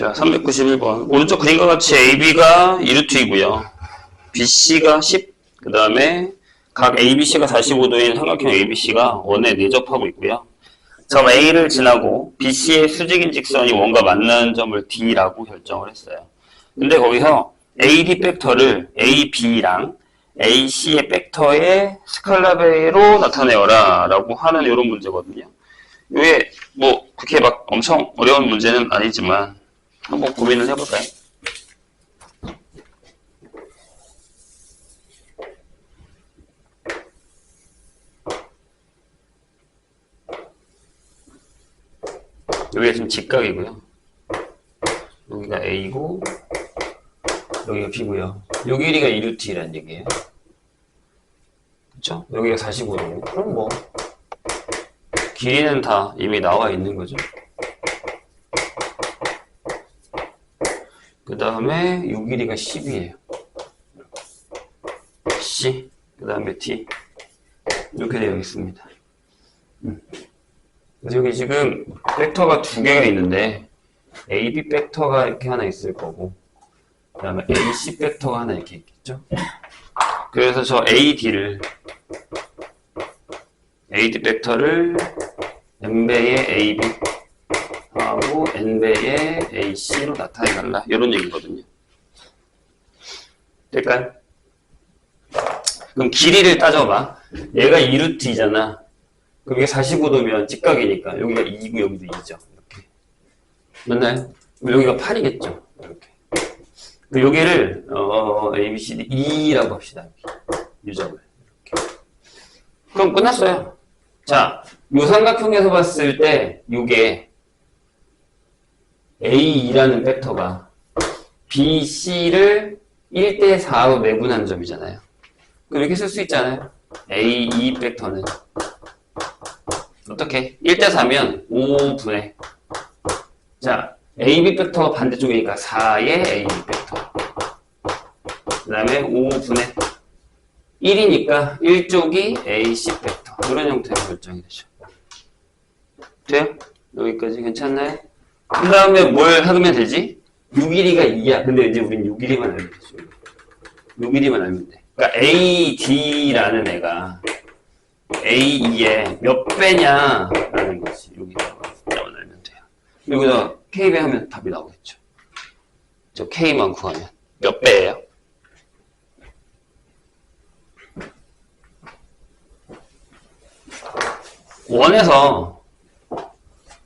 자, 391번. 오른쪽 그림과 같이 AB가 2루트이고요. BC가 10, 그 다음에 각 ABC가 45도인 삼각형 ABC가 원에 내접하고 있고요. 점 A를 지나고 BC의 수직인 직선이 원과 만나는 점을 D라고 결정을 했어요. 근데 거기서 AD 벡터를 AB랑 AC의 벡터의 스칼라베로 나타내어라 라고 하는 이런 문제거든요. 이게 뭐 그렇게 막 엄청 어려운 문제는 아니지만 한번 고민을 해볼까요? 여기가 지금 직각이고요. 여기가 A고 여기가 B고요. 요 길이가 2루트라는 얘기예요. 그쵸? 여기가 45도고. 그럼 뭐 길이는 다 이미 나와 있는 거죠. 그 다음에 요 길이가 10이에요. C, 그 다음에 D. 이렇게 되어 있습니다. 그래서 여기 지금 벡터가 두 개가 있는데 AB 벡터가 이렇게 하나 있을 거고 그 다음에 AC 벡터가 하나 이렇게 있겠죠. 그래서 저 AD 벡터를 n배의 AB 하고 n배의 AC로 나타내달라 이런 얘기거든요. 될까요? 그럼 길이를 따져봐. 얘가 2루트이잖아. 그럼 이게 45도면 직각이니까 여기가 2고 여기도 2죠. 이렇게. 맞나요? 여기가 8이겠죠. 이렇게. 여기를 A, B, C, D, E라고 합시다. 유점을. 이렇게. 그럼 끝났어요. 자, 요 삼각형에서 봤을 때 요게 A2라는 벡터가 B, C를 1대 4로 내분한 점이잖아요. 그럼 이렇게 쓸 수 있잖아요. A2 벡터는 어떻게? 1대 4면 5분의 자, AB 벡터가 반대쪽이니까 4의 AB 벡터 그 다음에 5분의 1이니까 1쪽이 AC 벡터 이런 형태로 결정이 되죠. 돼요? 여기까지 괜찮나요? 그 다음에 뭘 하면 되지? 요 길이가 2야. 근데 이제 우린 요 길이만 알면 되죠. 요 길이만 알면 돼. 그러니까 AD라는 애가 A2의 몇 배냐라는 거지. 여기다만 알면 돼요. 여기다 K배 하면 답이 나오겠죠. 저 K만 구하면 몇 배예요?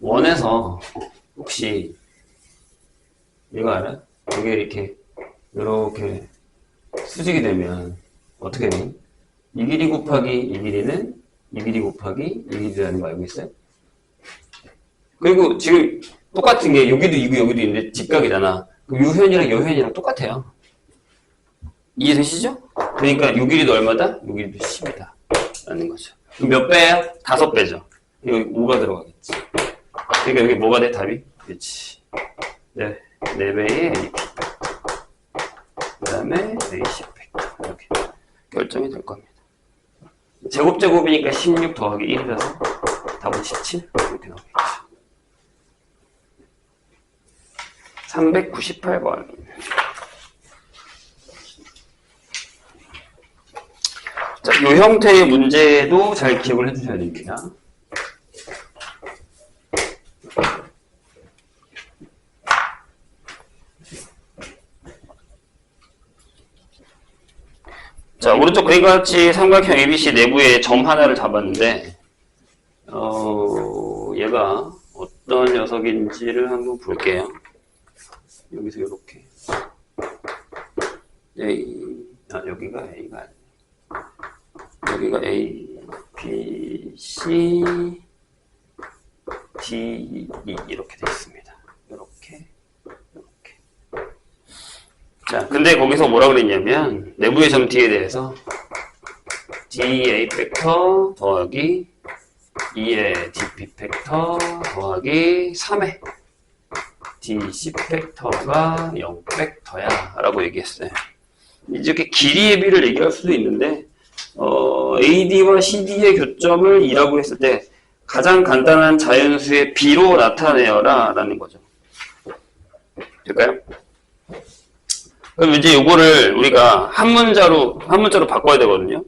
원에서 혹시 이거 알아? 이게 이렇게 수직이 되면 어떻게 돼? 이 길이 곱하기 이 길이는 이 길이 곱하기 이 길이라는 거 알고 있어요? 그리고 지금 똑같은 게 여기도 이고 여기도 있는데 직각이잖아. 그럼 요 현이랑 요 현이랑 똑같아요. 이해되시죠? 그러니까 요 길이도 얼마다? 요 길이도 10이다 라는 거죠. 그럼 몇 배야? 5배죠. 여기 5가 들어가겠지. 그러니까 여기 뭐가 돼? 답이? 그렇지. 네, 4배의 AP 그 다음에 AC 벡터 이렇게 결정이 될 겁니다. 제곱이니까 16 더하기 1이라서 답은 17 이렇게 나오겠죠. 398번. 자, 이 형태의 문제도 잘 기억을 해주셔야 됩니다. 자, 오른쪽 그림과 같이 삼각형 ABC 내부에 점 하나를 잡았는데, 얘가 어떤 녀석인지를 한번 볼게요. 여기서 이렇게. 여기가 A가 아니에요. 여기가 A, B, C, D, E 이렇게 되어 있습니다. 이렇게. 자, 근데 거기서 뭐라 그랬냐면 내부의 점 D에 대해서 DA 벡터 더하기 2의 DP 벡터 더하기 3의 DC 벡터가 0 벡터야 라고 얘기했어요. 이렇게 길이의 비를 얘기할 수도 있는데 AD와 CD의 교점을 2라고 했을 때 가장 간단한 자연수의 B로 나타내어라 라는 거죠. 될까요? 그럼 이제 요거를 우리가 한 문자로 바꿔야 되거든요.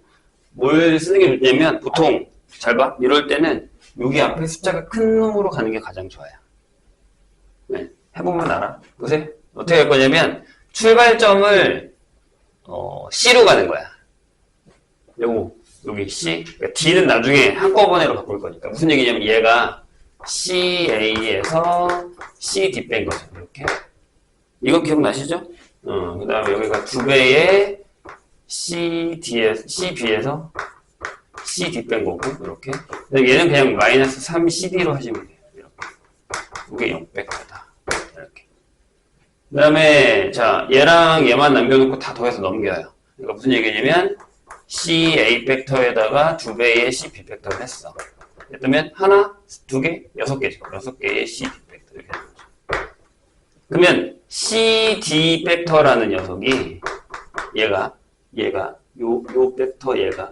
뭘 쓰는 게 좋냐면, 보통, 잘 봐. 이럴 때는 여기 앞에 숫자가 큰 놈으로 가는 게 가장 좋아요. 네, 해보면 알아. 보세요. 어떻게 할 거냐면, 출발점을, C로 가는 거야. 여기 C. 그러니까 D는 나중에 한꺼번에로 바꿀 거니까. 무슨 얘기냐면, 얘가 CA에서 CD 뺀 거죠. 이렇게. 이거 기억나시죠? 그 다음에 여기가 2배의 CB에서 CD 뺀 거고, 이렇게. 얘는 그냥 마이너스 3CD로 하시면 돼요. 이렇게. 이게 0백터다. 이렇게. 그 다음에, 자, 얘랑 얘만 남겨놓고 다 더해서 넘겨요. 그러니까 무슨 얘기냐면, CA 벡터에다가 2배의 CB 벡터를 했어. 그러면 하나, 2개, 6개죠. 6개의 CD 벡터. 이렇게 되는 거죠. 그러면 CD 벡터라는 녀석이 얘가 요 벡터 얘가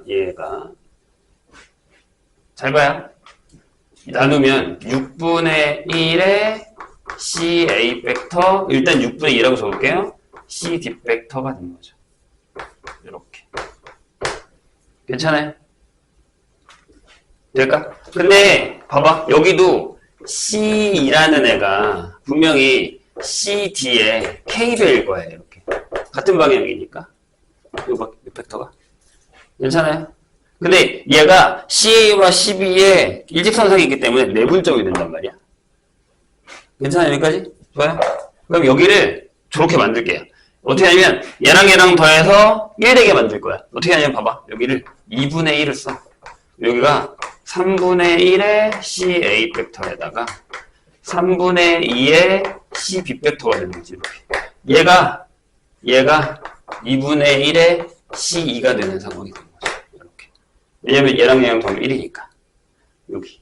잘 봐요. 나누면 6분의 1의 CA 벡터 일단 6분의 2라고 적을게요. CD 벡터가 되는 거죠. 이렇게. 괜찮아요? 될까? 근데 봐봐. 여기도 C라는 애가 분명히 CD에 K배일 거예요. 이렇게. 같은 방향이니까. 요 벡터가. 괜찮아요? 근데 얘가 CA와 CB에 일직선상이 있기 때문에 내분점이 된단 말이야. 괜찮아요? 여기까지? 좋아요? 그럼 여기를 저렇게 만들게요. 어떻게 하냐면 얘랑 더해서 1 되게 만들 거야. 어떻게 하냐면 봐봐. 여기를 2분의 1을 써. 여기가 3분의 1의 CA 벡터에다가 3분의 2의 CB 벡터가 되는 거지. 이렇게. 얘가 2분의 1의 C2가 되는 상황이 되는 거죠. 이렇게. 왜냐면 얘랑 더하면 1이니까. 여기.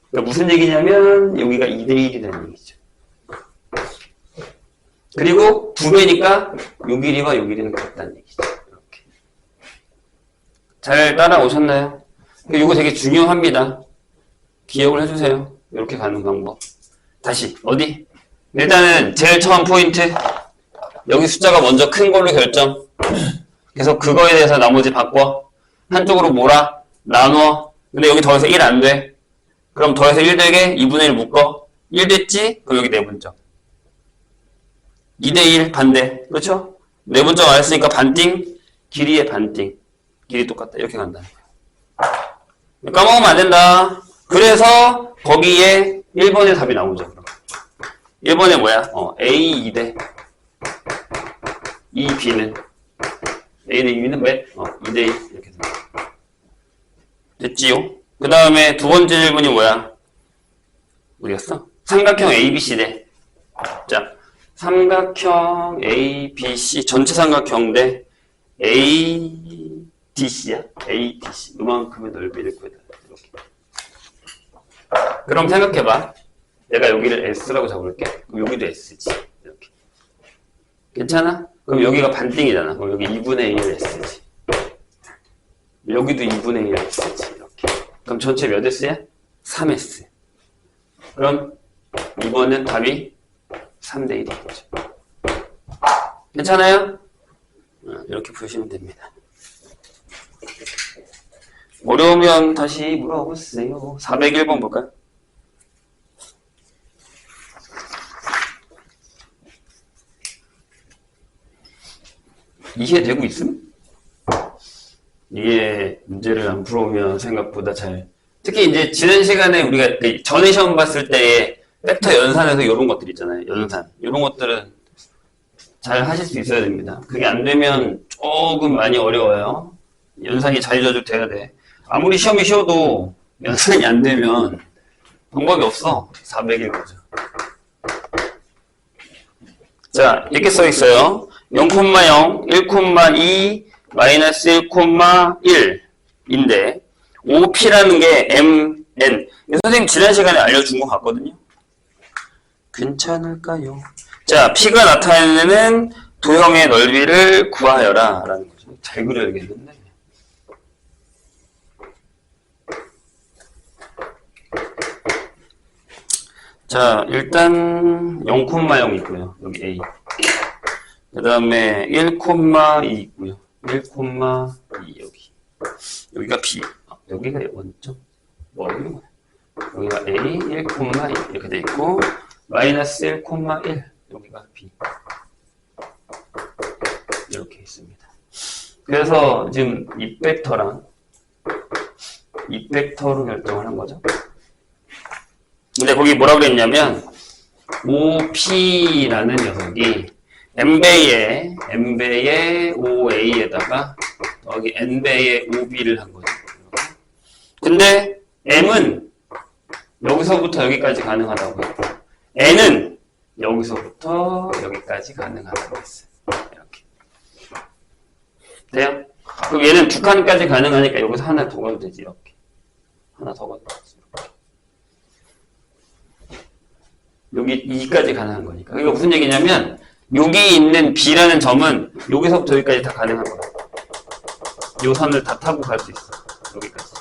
그러니까 무슨 얘기냐면 여기가 2대1이 되는 얘기죠. 그리고 2배니까 요 길이와 요 길이는 같다는 얘기죠. 이렇게. 잘 따라오셨나요? 이거 되게 중요합니다. 기억을 해주세요. 이렇게 가는 방법. 다시 어디? 일단은 제일 처음 포인트. 여기 숫자가 먼저 큰 걸로 결정. 그래서 그거에 대해서 나머지 바꿔. 한쪽으로 몰아. 나눠. 근데 여기 더해서 1 안 돼. 그럼 더해서 1 되게 2분의 1 묶어. 1 됐지? 그럼 여기 내분점. 2대1 반대. 그렇죠? 내분점 안 했으니까 반띵. 길이의 반띵. 길이 똑같다. 이렇게 간다는 거야. 까먹으면 안 된다. 그래서 거기에 1번의 답이 나오죠. 1번에 뭐야? A 2대 2B는 A는 2B는 왜? 2대2 이렇게 됩니다. 됐지요? 그 다음에 두 번째 질문이 뭐야? 어디갔어? 삼각형 ABC 대. 자, 삼각형 ABC 전체 삼각형 대 ADC야? ADC 이만큼의 넓이를 구해달라. 이렇게. 그럼 생각해봐. 내가 여기를 S라고 잡을게. 그럼 여기도 S지. 이렇게. 괜찮아? 그럼 여기가 반띵이잖아. 그럼 여기 2분의 1 S지. 여기도 2분의 1 S지. 이렇게. 그럼 전체 몇 S야? 3S. 그럼 이번엔 답이 3대 1이겠죠. 괜찮아요? 이렇게 푸시면 됩니다. 어려우면 다시 물어보세요. 401번 볼까요? 이해되고 있음? 이게 문제를 안 풀어오면 생각보다 잘. 특히 이제 지난 시간에 우리가 전에 시험 봤을 때 벡터 연산에서 이런 것들 있잖아요. 연산. 이런 것들은 잘 하실 수 있어야 됩니다. 그게 안 되면 조금 많이 어려워요. 연산이 잘 저절돼야 돼. 아무리 시험이 쉬워도 연산이 안 되면 방법이 없어. 400일 거죠. 자, 이렇게 써 있어요. 0,0, 1,2, 마이너스 1,1인데, OP라는 게 MN. 선생님 지난 시간에 알려준 것 같거든요. 괜찮을까요? 자, P가 나타내는 도형의 넓이를 구하여라. 라는 거죠. 잘 그려야겠는데. 자, 일단 0,0 있고요. 여기 A. 그 다음에 1,2 있고요. 1,2 여기. 여기가 B. 여기가 원점. 뭐라는 거야? 여기가 A 1,2 이렇게 돼 있고 마이너스 1,1 여기가 B. 이렇게 있습니다. 그래서 지금 이 벡터랑 이 벡터로 결정을 한 거죠. 근데 거기 뭐라고 그랬냐면 OP라는 녀석이 N배의 OA에다가 여기 N배의 OB를 한 거죠. 근데 M은 여기서부터 여기까지 가능하다고 했고 N은 여기서부터 여기까지 가능하다고 했어요. 이렇게 돼요? 그럼 얘는 두 칸까지 가능하니까 여기서 하나 더 가도 되지. 이렇게 하나 더 가도 되지. 여기 2까지 가능한 거니까. 그러니까 무슨 얘기냐면 여기 있는 B라는 점은 여기서부터 여기까지 다 가능한 거야. 요 선을 다 타고 갈 수 있어. 여기까지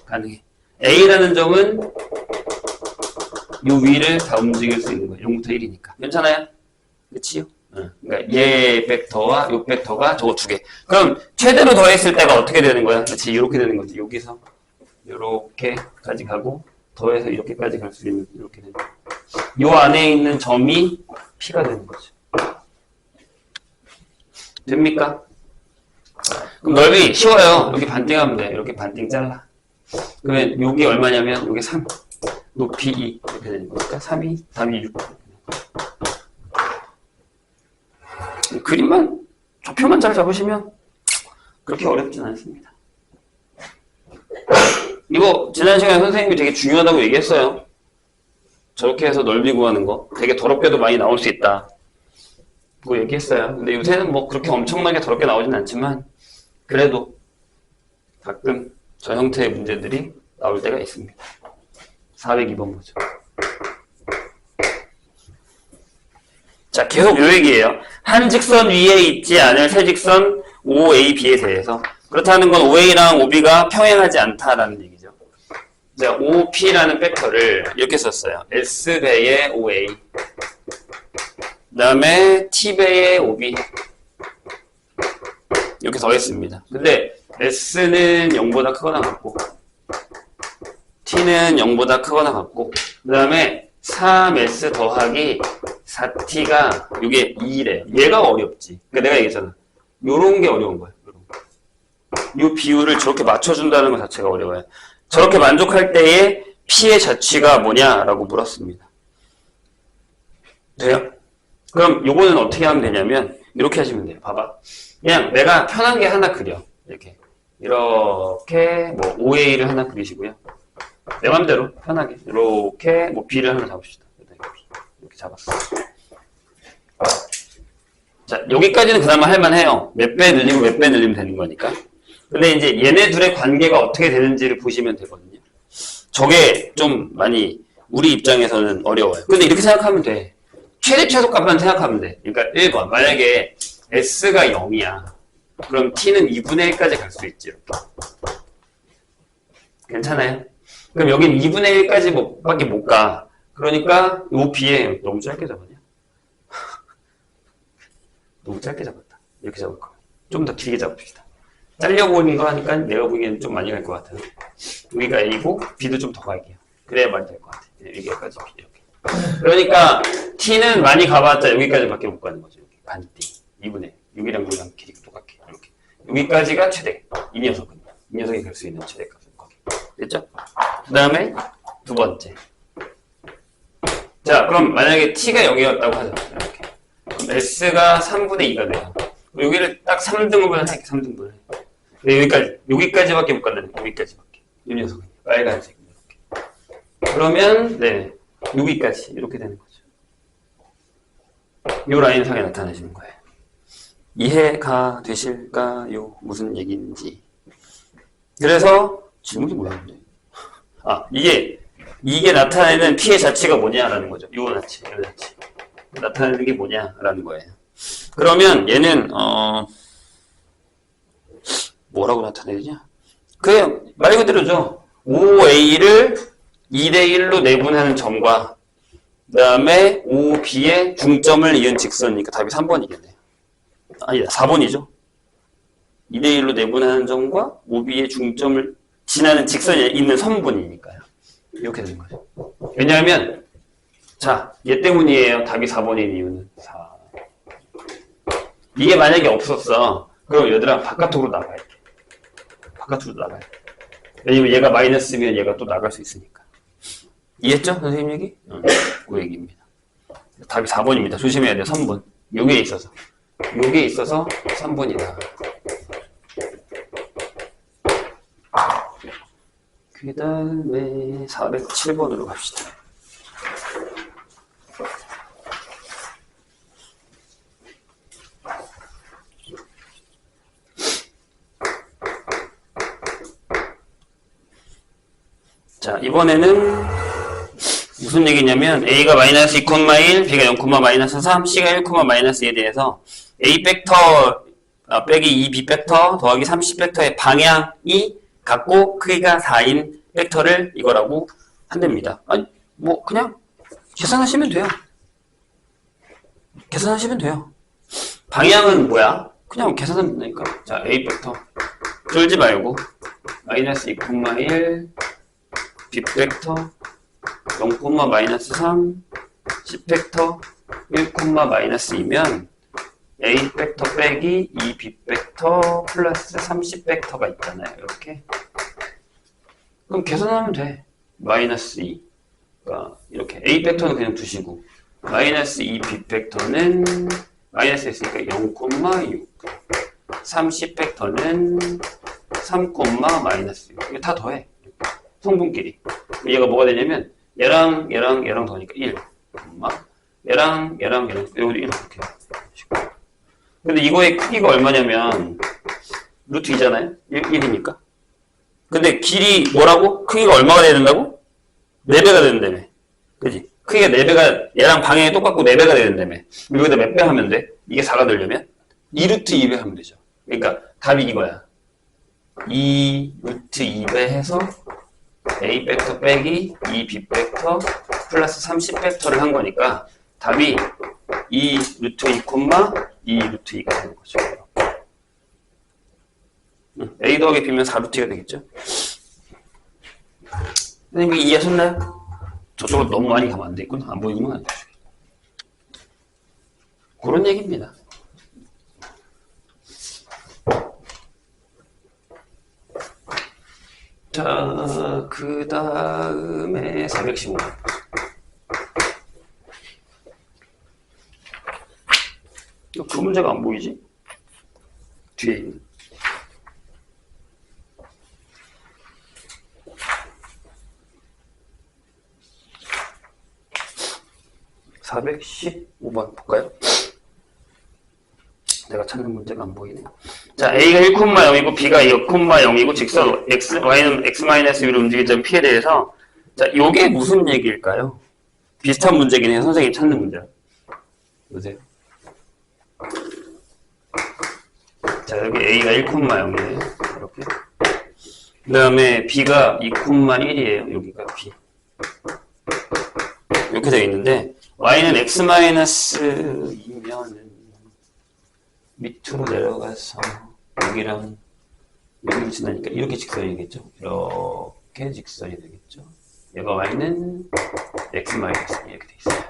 가능해. A라는 점은 요 위를 다 움직일 수 있는 거예요. 0부터 1이니까. 괜찮아요? 그치요? 그러니까 얘 벡터와 요 벡터가 저거 두 개. 그럼 최대로 더했을 때가 어떻게 되는 거야? 그치? 이렇게 되는 거지. 여기서 요렇게까지 가고 더해서 이렇게까지 갈 수 있는 이렇게 되는 거야. 요 안에 있는 점이 P가 되는 거죠. 됩니까? 그럼 넓이 쉬워요. 여기 반띵하면 돼. 이렇게 반띵 잘라. 그러면 여기 얼마냐면 여기 3, 높이 2 이렇게 되는 거니까 3이, 답이 6. 그림만 좌표만 잘 잡으시면 그렇게 어렵진 않습니다. 이거 지난 시간에 선생님이 되게 중요하다고 얘기했어요. 저렇게 해서 넓이 구하는 거 되게 더럽게도 많이 나올 수 있다. 그거 얘기했어요. 근데 요새는 뭐 그렇게 엄청나게 더럽게 나오진 않지만 그래도 가끔 저 형태의 문제들이 나올 때가 있습니다. 402번 보죠. 자, 계속 요 얘기예요. 한 직선 위에 있지 않을 세 직선 OAB에 대해서. 그렇다는 건 OA랑 OB가 평행하지 않다라는 얘기죠. 자, OP라는 벡터를 이렇게 썼어요. S배의 OA. 그 다음에 T배의 OB. 이렇게 더했습니다. 근데 S는 0보다 크거나 같고 T는 0보다 크거나 같고 그 다음에 3S 더하기 4T가 이게 2래요. 얘가 어렵지. 그러니까 내가 얘기했잖아. 요런 게 어려운 거야. 요 비율을 저렇게 맞춰준다는 것 자체가 어려워요. 저렇게 만족할 때의 P의 자취가 뭐냐라고 물었습니다. 돼요? 그럼 요거는 어떻게 하면 되냐면 이렇게 하시면 돼요. 봐봐. 그냥 내가 편한 게 하나 그려. 이렇게 뭐 OA를 하나 그리시고요. 내 맘대로 편하게 이렇게 뭐 B를 하나 잡읍시다. 이렇게 잡았어. 자, 여기까지는 그나마 할만해요. 몇 배 늘리고 몇 배 늘리면 되는 거니까. 근데 이제 얘네 둘의 관계가 어떻게 되는지를 보시면 되거든요. 저게 좀 많이 우리 입장에서는 어려워요. 근데 이렇게 생각하면 돼. 최대최소값만 생각하면 돼. 그러니까 1번 만약에 S가 0이야. 그럼 T는 2분의 1까지 갈 수 있지. 이렇게. 괜찮아요? 그럼 여긴 2분의 1까지 밖에 못 가. 그러니까 요 B에 너무 짧게 잡았냐? 너무 짧게 잡았다. 이렇게 잡을 거야. 좀 더 길게 잡읍시다. 잘려보는 거 하니까 내가 보기에는 좀 많이 갈 것 같아요. 여기가 A고 B도 좀 더 갈게요. 그래야 많이 될 것 같아요. 여기까지 B 이렇게. 그러니까 T는 많이 가봤자 여기까지밖에 못 가는 거죠. 여기 반띵 2분의 6이랑 6이랑 길이가 똑같게 이렇게. 여기까지가 최대. 이 녀석은 이 녀석이 갈 수 있는 최대값은 거기. 됐죠? 그 다음에 두 번째. 자, 그럼 만약에 T가 0이었다고 하자. 이렇게. 그럼 S가 3분의 2가 돼요. 여기를 딱 3등분을 할게. 3등분을. 근데 여기까지밖에 못 간다는 거예요. 여기까지밖에. 이 녀석은 빨간색 이렇게. 그러면 네 여기까지 이렇게 되는 거죠. 이 라인상에 나타내시는 거예요. 이해가 되실까요? 무슨 얘기인지. 그래서 질문이 뭐였는데? 아, 이게 나타내는 P의 자체가 뭐냐라는 거죠. 요 자체, 요 자체. 나타내는 게 뭐냐라는 거예요. 그러면 얘는 뭐라고 나타내느냐? 그냥 말 그대로죠. OA를 2대1로 내분하는 점과 그 다음에 OB의 중점을 이은 직선이니까 답이 3번이겠네요. 아니다, 4번이죠. 2대1로 내분하는 점과 OB의 중점을 지나는 직선이 있는 선분이니까요. 이렇게 되는 거죠. 왜냐하면 자, 얘 때문이에요. 답이 4번인 이유는 4. 이게 만약에 없었어. 그럼 얘들아 바깥으로 나가야 돼. 바깥으로 나가야 돼. 왜냐면 얘가 마이너스면 얘가 또 나갈 수 있으니까. 이해했죠? 선생님 얘기? 그 얘기입니다. 답이 4번입니다. 조심해야 돼요. 3번. 요게 있어서 3번이다. 그 다음에 407번으로 갑시다. 자, 이번에는 무슨 얘기냐면 A가 마이너스 2,1, B가 0, 마이너스 3, C가 1, 마이너스 2에 대해서 A 벡터 빼기 2 B 벡터 더하기 3 C 벡터의 방향이 같고 크기가 4인 벡터를 이거라고 한답니다. 아니, 뭐 그냥 계산하시면 돼요. 계산하시면 돼요. 방향은 뭐야? 그냥 계산하면 되니까. 자, A 벡터 쫄지 말고 마이너스 2,1 B 벡터 0, 마이너스 3 C 벡터 1, 마이너스 2면 A 벡터 빼기 2 B 벡터 플러스 3 C 벡터가 있잖아요. 이렇게. 그럼 계산하면 돼. 마이너스 2. 그러니까 이렇게 A 벡터는 그냥 두시고 마이너스 2 B 벡터는 마이너스 있으니까 0,6 3 C 벡터는 3, 마이너스 6. 이거 다 더해. 성분끼리. 얘가 뭐가 되냐면 얘랑 더하니까 1, 얘랑 여기도 1 이렇게. 근데 이거의 크기가 얼마냐면 루트 2잖아요. 1이니까. 근데 길이 뭐라고? 크기가 얼마가 돼야 된다고? 4배가 된다며. 그지? 크기가 4배가 얘랑 방향이 똑같고 4배가 돼야 된다며. 여기다 몇 배 하면 돼? 이게 4가 되려면 2루트 2배 하면 되죠. 그러니까 답이 이거야. 2루트 2배 해서 A 벡터 빼기 2 B 벡터 플러스 30 벡터를 한 거니까 답이 2 루트 2, 2 루트 2가 되는 거죠. A 더하기 B면 4 루트가 되겠죠. 선생님 이해하셨나요? 저쪽으로 너무 많이 가면 안 되겠구나. 안 보이구나. 그런 얘기입니다. 자, 그 다음에 415번. 그 문제가 안 보이지? 뒤에 있는. (415번) 볼까요? 내가 찾는 문제가 안 보이네. 자, A가 1,0이고 B가 2,0이고 직선 Y는 X-U로 움직일 점 P에 대해서 자, 요게 무슨 얘기일까요? 비슷한 문제긴 해요. 선생님 찾는 문제. 보세요. 자, 여기 A가 1,0이에요. 이렇게. 그 다음에 B가 2,1이에요. 여기가 B. 이렇게 되어 있는데 Y는 X-2면은 밑으로 내려가서 여기랑 여기를 지나니까 이렇게 직선이 되겠죠. 이렇게 직선이 되겠죠. 얘가 Y는 X- 이렇게 돼 있어요.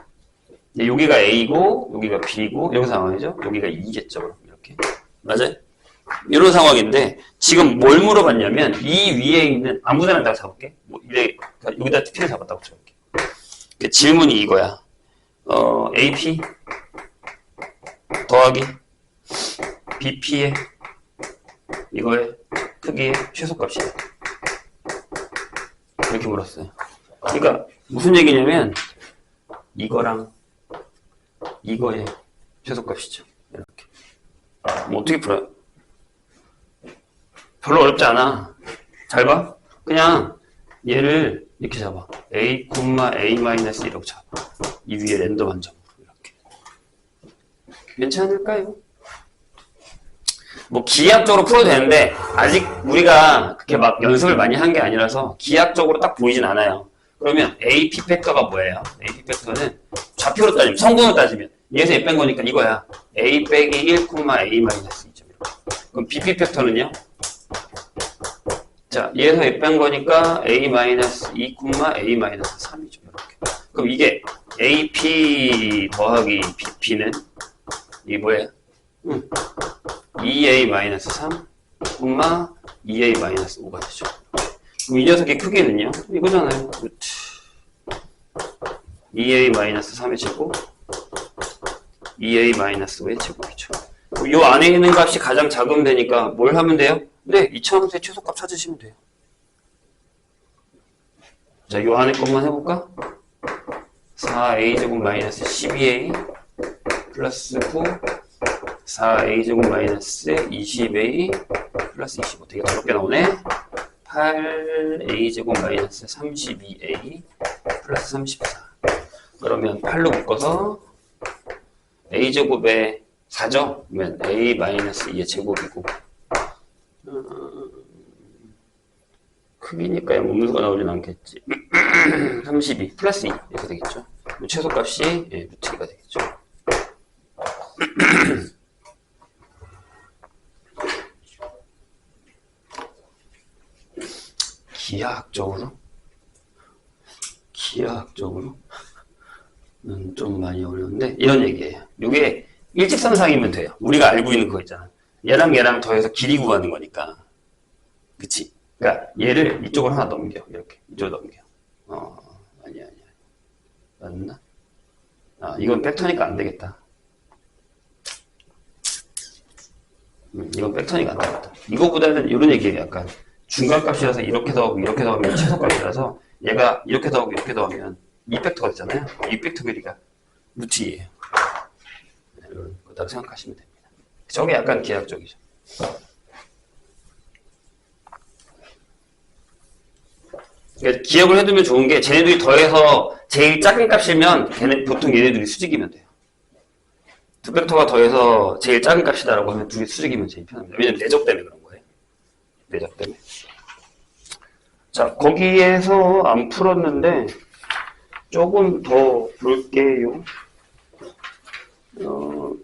여기가 A고 여기가 B고 이런 상황이죠. 여기가 2겠죠. 그럼 이렇게. 맞아요? 이런 상황인데 지금 뭘 물어봤냐면 이 위에 있는 아무 데나 다 잡을게. 뭐 여기다 P를 잡았다고 쳐볼게. 질문이 이거야. AP 더하기 BP의 이거의 크기의 최소값이야. 이렇게 물었어요. 그러니까 무슨 얘기냐면 이거랑 이거의 최소값이죠. 이렇게. 뭐 어떻게 풀어요? 별로 어렵지 않아. 잘 봐. 그냥 얘를 이렇게 잡아. A, A-1이라고 잡아. 이 위에 랜덤한 점. 이렇게. 괜찮을까요? 뭐 기하학적으로 풀어도 되는데 아직 우리가 그렇게 막 연습을 많이 한 게 아니라서 기하학적으로 딱 보이진 않아요. 그러면 AP 팩터가 뭐예요? AP 팩터는 좌표로 따지면, 성분으로 따지면 얘에서 얘 뺀 거니까 이거야. A 빼기 1, A 마이너스 2점. 그럼 BP 팩터는요? 자, 얘에서 얘 뺀 거니까 A 마이너스 2, A 마이너스 3이죠. 이렇게. 그럼 이게 AP 더하기 BP는 이게 뭐예요? 2A 마이너스 3, 2A 마이너스 5가 되죠. 그럼 이 녀석의 크기는요? 이거잖아요. 2A 마이너스 3의 제곱, 2A 마이너스 5의 제곱이죠. 이 안에 있는 값이 가장 작으면 되니까 뭘 하면 돼요? 네, 이차함수의 최소값 찾으시면 돼요. 자, 이 안에 것만 해볼까? 4A 제곱 마이너스 12A 플러스 9 4A 제곱 마이너스 20A 플러스 25 되게 더럽게 나오네. 8A 제곱 마이너스 32A 플러스 34 그러면 8로 묶어서 A 제곱에 4죠? 그러면 A 마이너스 2의 제곱이고 크기니까 음수가 나오진 않겠지. 32 플러스 2 이렇게 되겠죠. 최소값이 루트 2가 되겠죠. 기하학적으로는 좀 많이 어려운데 이런 얘기예요. 이게 일직선상이면 돼요. 우리가 알고 있는 그거 있잖아. 얘랑 더해서 길이 구하는 거니까. 그치? 그러니까 얘를 이쪽으로 하나 넘겨. 이렇게 이쪽으로 넘겨. 아니야. 맞나? 이건 벡터니까 안 되겠다. 이건 벡터니까 안 되겠다. 이거보다는 이런 얘기예요. 약간 중간값이라서 이렇게 더하고 이렇게 더하면 최소값이라서 얘가 이렇게 더하고 이렇게 더하면 이 벡터가 되잖아요. 이 벡터 길이가 루트 2예요. 이런 거다고 생각하시면 됩니다. 저게 약간 기하학적이죠. 그러니까 기억을 해두면 좋은 게 쟤네들이 더해서 제일 작은 값이면 보통 얘네들이 수직이면 돼요. 두 벡터가 더해서 제일 작은 값이다라고 하면 둘이 수직이면 제일 편합니다. 왜냐면 내적 때문에 그런 거예요. 내적 때문에. 자, 거기에서 안 풀었는데 조금 더 볼게요.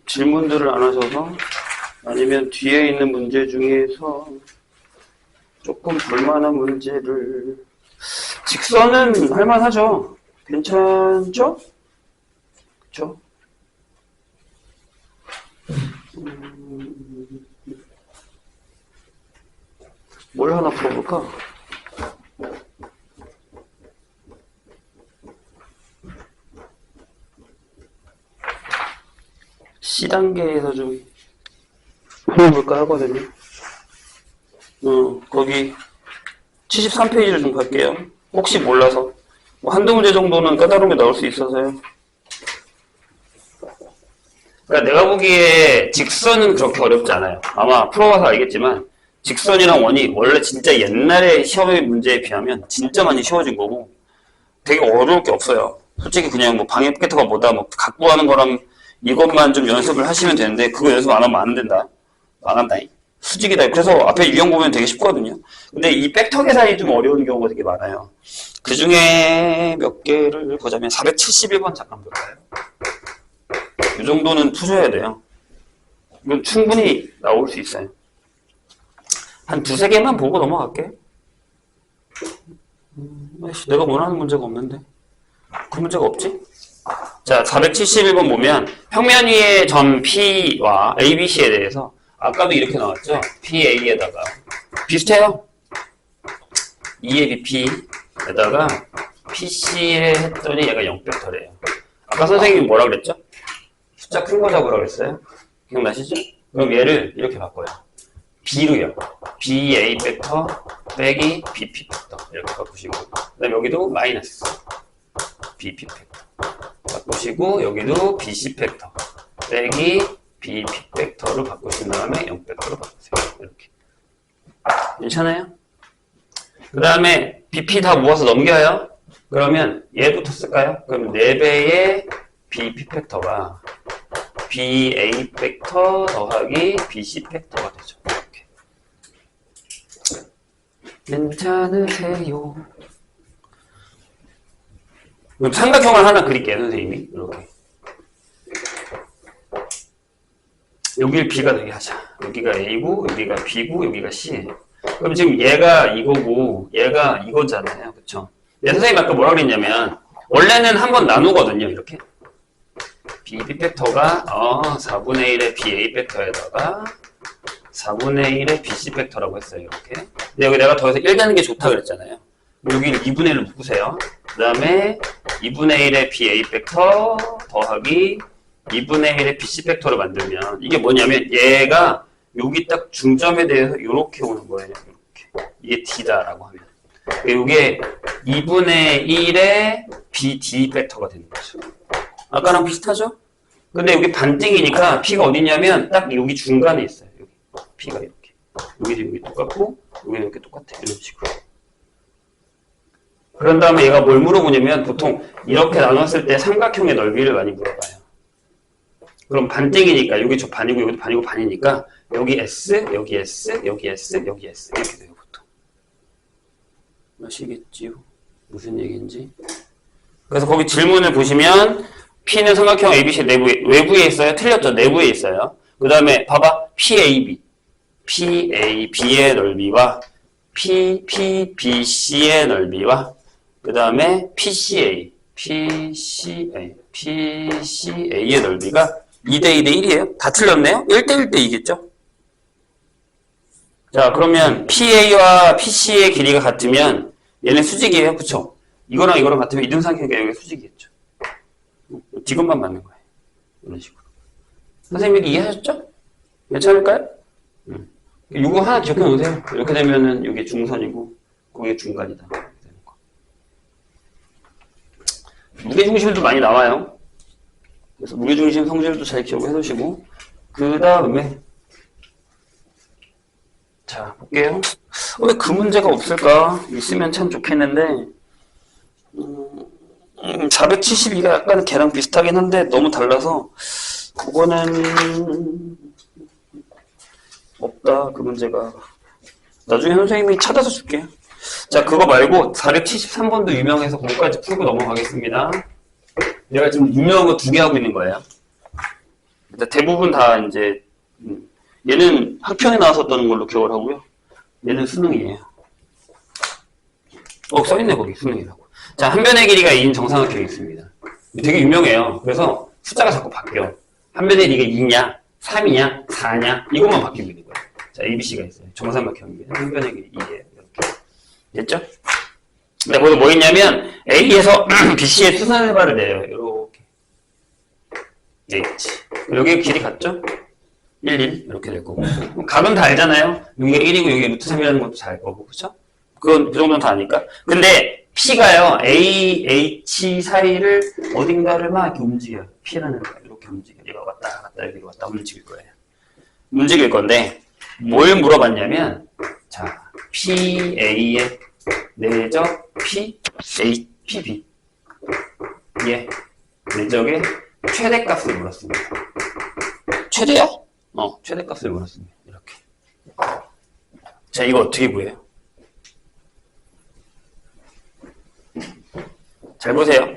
질문들을 안 하셔서 아니면 뒤에 있는 문제 중에서 조금 볼만한 문제를 직선은 할만하죠. 괜찮죠? 그쵸? 뭘 하나 풀어볼까? C단계에서 좀 풀어볼까 하거든요. 거기 73페이지를 좀 갈게요. 혹시 몰라서. 뭐 한두 문제 정도는 까다로운 게 나올 수 있어서요. 그러니까 내가 보기에 직선은 그렇게 어렵지 않아요. 아마 풀어봐서 알겠지만 직선이랑 원이 원래 진짜 옛날에 시험의 문제에 비하면 진짜 많이 쉬워진 거고 되게 어려울 게 없어요. 솔직히 그냥 뭐 방해 벡터가 뭐다 뭐 갖고 하는 거랑 이것만 좀 연습을 하시면 되는데 그거 연습 안 하면 안 된다. 망한다잉. 수직이다. 그래서 앞에 유형 보면 되게 쉽거든요. 근데 이 벡터 계산이 좀 어려운 경우가 되게 많아요. 그 중에 몇 개를 보자면 471번 잠깐 볼까요? 이 정도는 푸셔야 돼요. 이건 충분히 나올 수 있어요. 한 두세 개만 보고 넘어갈게. 내가 원하는 문제가 없는데. 그 문제가 없지? 자, 471번 보면 평면 위의 점 P와 ABC에 대해서 아까도 이렇게 나왔죠? PA에다가 비슷해요. 2의 BP에다가 PC에 했더니 얘가 0벡터래요. 아까 선생님이 뭐라 그랬죠? 숫자 큰 거 잡으라고 그랬어요? 기억나시죠? 그럼 얘를 이렇게 바꿔요. B로요. BA 벡터 빼기 BP 벡터 이렇게 바꾸시고 그 다음에 여기도 마이너스 BP 벡터 바꾸시고 여기도 BC 벡터 빼기 BP 벡터로 바꾸신 다음에 0 벡터로 바꾸세요. 이렇게. 괜찮아요? 그 다음에 BP 다 모아서 넘겨요. 그러면 얘부터 쓸까요? 그럼 4배의 BP 벡터가 BA 벡터 더하기 BC 벡터가 되죠. 이렇게. 괜찮으세요? 그럼 삼각형을 하나 그릴게요, 선생님이. 이렇게. 여기를 B가 되게 하자. 여기가 A고, 여기가 B고, 여기가 C예요. 그럼 지금 얘가 이거고, 얘가 이거잖아요. 그쵸? 근데 선생님 아까 뭐라 그랬냐면, 원래는 한번 나누거든요, 이렇게. BB 팩터가, 4분의 1의 BA 팩터에다가, 4분의 1의 BC 팩터라고 했어요, 이렇게. 근데 여기 내가 더해서 1 되는 게 좋다 그랬잖아요. 여기를 2분의 1로 묶으세요. 그 다음에 2분의 1의 BA 팩터 더하기 2분의 1의 BC 팩터를 만들면 이게 뭐냐면 얘가 여기 딱 중점에 대해서 이렇게 오는 거예요. 이렇게. 이게 D다라고 하면. 이게 2분의 1의 BD 팩터가 되는 거죠. 아까랑 비슷하죠? 근데 여기 반띵이니까 P가 어디냐면 딱 여기 중간에 있어요. 여기. P가 이렇게. 여기 똑같고 여기는 이렇게 똑같아. 이런 식으로. 그런 다음에 얘가 뭘 물어보냐면 보통 이렇게 나눴을 때 삼각형의 넓이를 많이 물어봐요. 그럼 반띵이니까 여기 저 반이고 여기도 반이고 반이니까 여기 S, 여기 S, 여기 S, 여기 S 이렇게 돼요 보통. 아시겠지요? 무슨 얘기인지. 그래서 거기 질문을 보시면 P는 삼각형 ABC 외부에 있어요? 틀렸죠? 내부에 있어요. 그 다음에 봐봐. PAB. PAB의 넓이와 PPBC의 넓이와 그 다음에 PCA의 넓이가 2대 2대 1이에요. 다 틀렸네요? 1대 1대 2겠죠? 자, 그러면 PA와 PC의 길이가 같으면 얘는 수직이에요. 그쵸? 이거랑 이거랑 같으면 이등상이니까 여기가 수직이겠죠. 디귿만 맞는 거예요. 이런 식으로. 선생님이 이해하셨죠? 괜찮을까요? 이거 하나 기억해 놓으세요. 이렇게 되면은 이게 중선이고, 거기가 중간이다. 무게중심도 많이 나와요. 그래서 무게중심 성질도 잘 기억해 두시고, 그 다음에, 자, 볼게요. 왜 그 문제가 없을까? 있으면 참 좋겠는데, 472가 약간 걔랑 비슷하긴 한데, 너무 달라서, 그거는, 없다, 그 문제가. 나중에 선생님이 찾아서 줄게요. 자, 그거 말고 473번도 유명해서 그거까지 풀고 넘어가겠습니다. 내가 지금 유명한 거 2개 하고 있는 거예요. 대부분 다 이제 얘는 학평에 나왔었던 걸로 기억을 하고요. 얘는 수능이에요. 써있네 거기 수능이라고. 자, 한 변의 길이가 2인 정삼각형이 있습니다. 되게 유명해요. 그래서 숫자가 자꾸 바뀌어. 한 변의 길이가 2냐, 3이냐, 4냐 이것만 바뀌고 있는 거예요. 자, ABC가 있어요. 정삼각형입니다. 한 변의 길이 2예요. 됐죠? 근데 거기서 뭐 있냐면 A에서 BC의 수선해발을 내요. 이렇게 H. 여기 길이 같죠? 1, 1 이렇게 될 거고. 각은 다 알잖아요. 여기가 1이고 여기가 루트 3이라는 것도 다 알 거고, 그렇죠? 그 정도는 다 아니까. 근데 P가요 A, H 사이를 어딘가를 막 이렇게 움직여요. P라는 거 이렇게 움직여. 얘가 왔다 갔다 여기로 왔다 움직일 거예요. 움직일 건데 뭘 물어봤냐면 자, PA의 내적 PB 예, 내적의 최대값을 물었습니다. 최대야? 최대값을 물었습니다. 이렇게. 자, 이거 어떻게 구해요? 잘 보세요.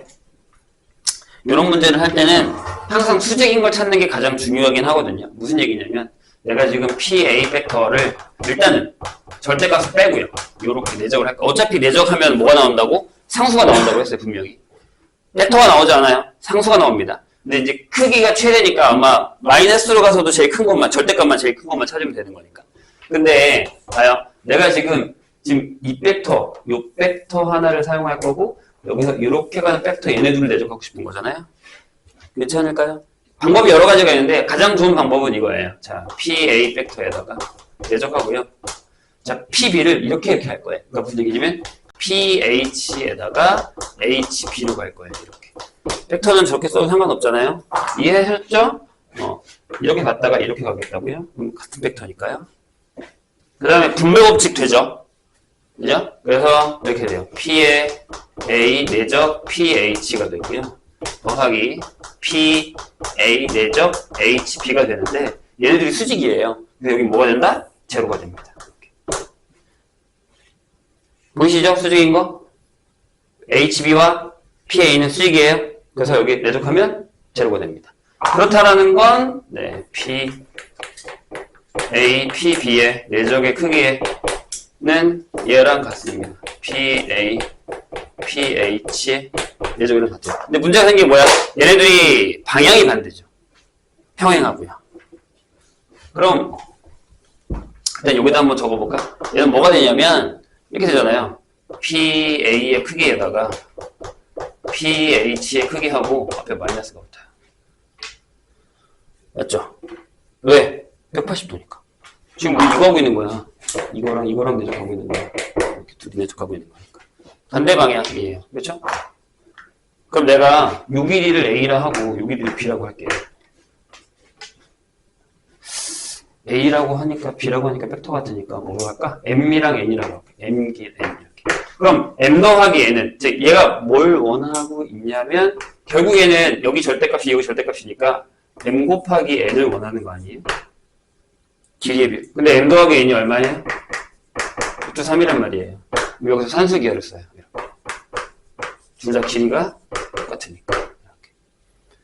이런 문제를 할 때는 항상 수직인 걸 찾는 게 가장 중요하긴 하거든요. 무슨 얘기냐면 내가 지금 PA 팩터를 일단은 절대값을 빼고요. 이렇게 내적을 할까. 어차피 내적하면 뭐가 나온다고? 상수가 나온다고 했어요, 분명히. 팩터가 나오지 않아요. 상수가 나옵니다. 근데 이제 크기가 최대니까 아마 마이너스로 가서도 제일 큰 것만, 절대값만 제일 큰 것만 찾으면 되는 거니까. 근데 봐요. 내가 지금 이 팩터, 요 팩터 하나를 사용할 거고 여기서 이렇게 가는 팩터 얘네 둘을 내적하고 싶은 거잖아요. 괜찮을까요? 방법이 여러 가지가 있는데 가장 좋은 방법은 이거예요. 자, PA 팩터에다가 내적하고요. 자, PB를 이렇게 할 거예요. 그러니까 무슨 얘기냐면 PH에다가 HB로 갈 거예요. 이렇게. 팩터는 저렇게 써도 상관없잖아요. 이해하셨죠? 이렇게 갔다가 이렇게 가겠다고요? 그럼 같은 팩터니까요. 그 다음에 분배 법칙 되죠? 그죠? 그래서 이렇게 돼요. P의 A 내적 PH가 되고요. 더하기 PA 내적 HB가 되는데 얘네들이 수직이에요. 근데 여기 뭐가 된다? 제로가 됩니다. 이렇게. 보이시죠? 수직인 거? HB와 PA는 수직이에요. 그래서 여기 내적하면 제로가 됩니다. 그렇다라는 건, 네, P, A, P, B의 내적의 크기는 얘랑 같습니다. P, A, P, H의 내적이랑 같아요. 근데 문제가 생긴 게 뭐야? 얘네들이 방향이 반대죠. 평행하고요. 그럼, 일단 여기다 한번 적어볼까? 얘는 뭐가 되냐면, 이렇게 되잖아요. PA의 크기에다가 PH의 크기하고 앞에 마이너스가 붙어요. 맞죠? 왜? 180도니까. 지금 우리 이거 하고 있는 거야. 이거랑 내적하고 있는 거야. 이렇게 둘이 내적하고 있는 거니까. 반대 방향이에요. 그렇죠? 그럼 내가 요 길이를 A라 하고 요 길이를 B라고 할게요. A라고 하니까 B라고 하니까 벡터 같으니까 뭐로 할까? M이랑 N이라고 할게. M 길 N 이렇게. 그럼 M 더하기 N은 즉 얘가 뭘 원하고 있냐면 결국에는 여기 절대값이 여기 절대값이니까 M 곱하기 N을 원하는 거 아니에요? 길이의 비율. 근데 M 더하기 N이 얼마예요? 루트 3이란 말이에요. 여기서 산수기하를 써요. 둘 다 길이가 똑같으니까. 이렇게.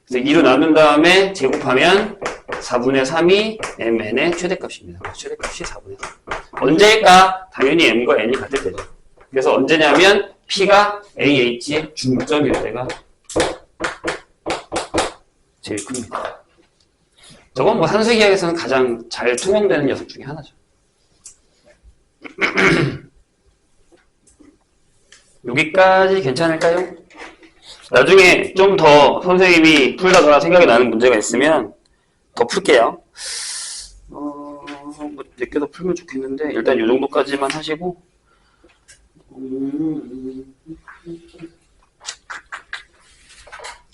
그래서 2로 나눈 다음에 제곱하면 4분의 3이 MN의 최대값입니다. 그래서 최대값이 4분의 3. 언제일까? 당연히 M과 N이 같을 때죠. 그래서 언제냐면 P가 AH의 중점일 때가 제일 큽니다. 저건 뭐 산수기하에서는 가장 잘 통용되는 녀석 중에 하나죠. 여기까지 괜찮을까요? 나중에 좀 더 선생님이 풀다가 생각이 나는 문제가 있으면 더 풀게요. 뭐 몇 개 더 풀면 좋겠는데 일단 이 정도까지만 하시고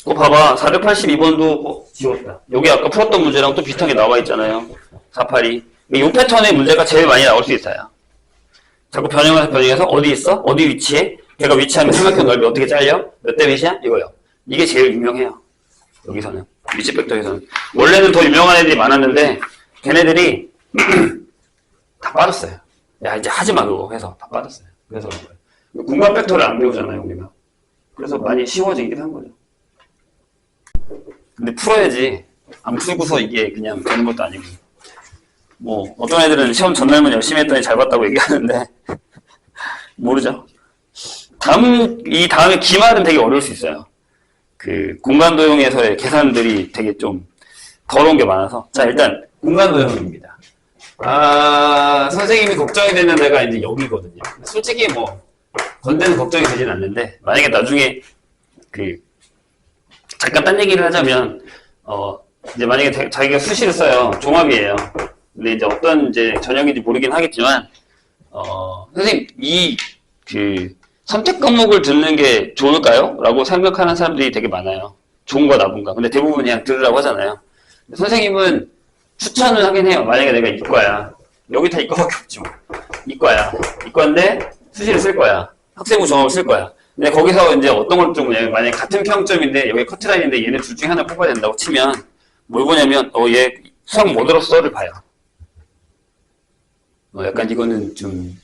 봐봐 482번도 지웠다. 여기 아까 풀었던 문제랑 또 비슷하게 나와 있잖아요. 482. 이 패턴의 문제가 제일 많이 나올 수 있어요. 자꾸 변형해서 어디 있어? 어디 위치에? 걔가 위치하면 삼각형 넓이 어떻게 잘려? 몇 대 몇이야? 이거요. 이게 제일 유명해요. 여기서는. 위치 벡터에서는. 원래는 더 유명한 애들이 많았는데 걔네들이 다 빠졌어요. 야 이제 하지마 그거 해서 다 빠졌어요. 그래서 공간 벡터를 안 배우잖아요 우리가. 그래서 많이 쉬워지긴 한 거죠. 근데 풀어야지. 안 풀고서 이게 그냥 되는 것도 아니고. 뭐 어떤 애들은 시험 전날만 열심히 했더니 잘 봤다고 얘기하는데 모르죠. 이 다음에 기말은 되게 어려울 수 있어요. 그 공간 도형에서의 계산들이 되게 좀 더러운 게 많아서. 자 일단 공간 도형입니다. 선생님이 걱정이 되는 데가 이제 여기거든요. 솔직히 뭐 건대는 걱정이 되진 않는데 만약에 나중에 그 잠깐 딴 얘기를 하자면 이제 만약에 자기가 수시를 써요. 종합이에요. 근데 이제 어떤 이제 전형인지 모르긴 하겠지만 선생님 그 선택 과목을 듣는 게 좋을까요? 라고 생각하는 사람들이 되게 많아요. 좋은가 나쁜가. 근데 대부분 그냥 들으라고 하잖아요. 선생님은 추천을 하긴 해요. 만약에 내가 이과야. 여기 다 이과밖에 없지 뭐. 이과야. 이과인데 수시를 쓸 거야. 학생부 종합을 쓸 거야. 근데 거기서 이제 어떤 걸 좀 만약에 같은 평점인데 여기 커트라인인데 얘네 둘 중에 하나 뽑아야 된다고 치면 뭘 보냐면 얘 수학 뭐 들었어를 봐요. 약간 이거는 좀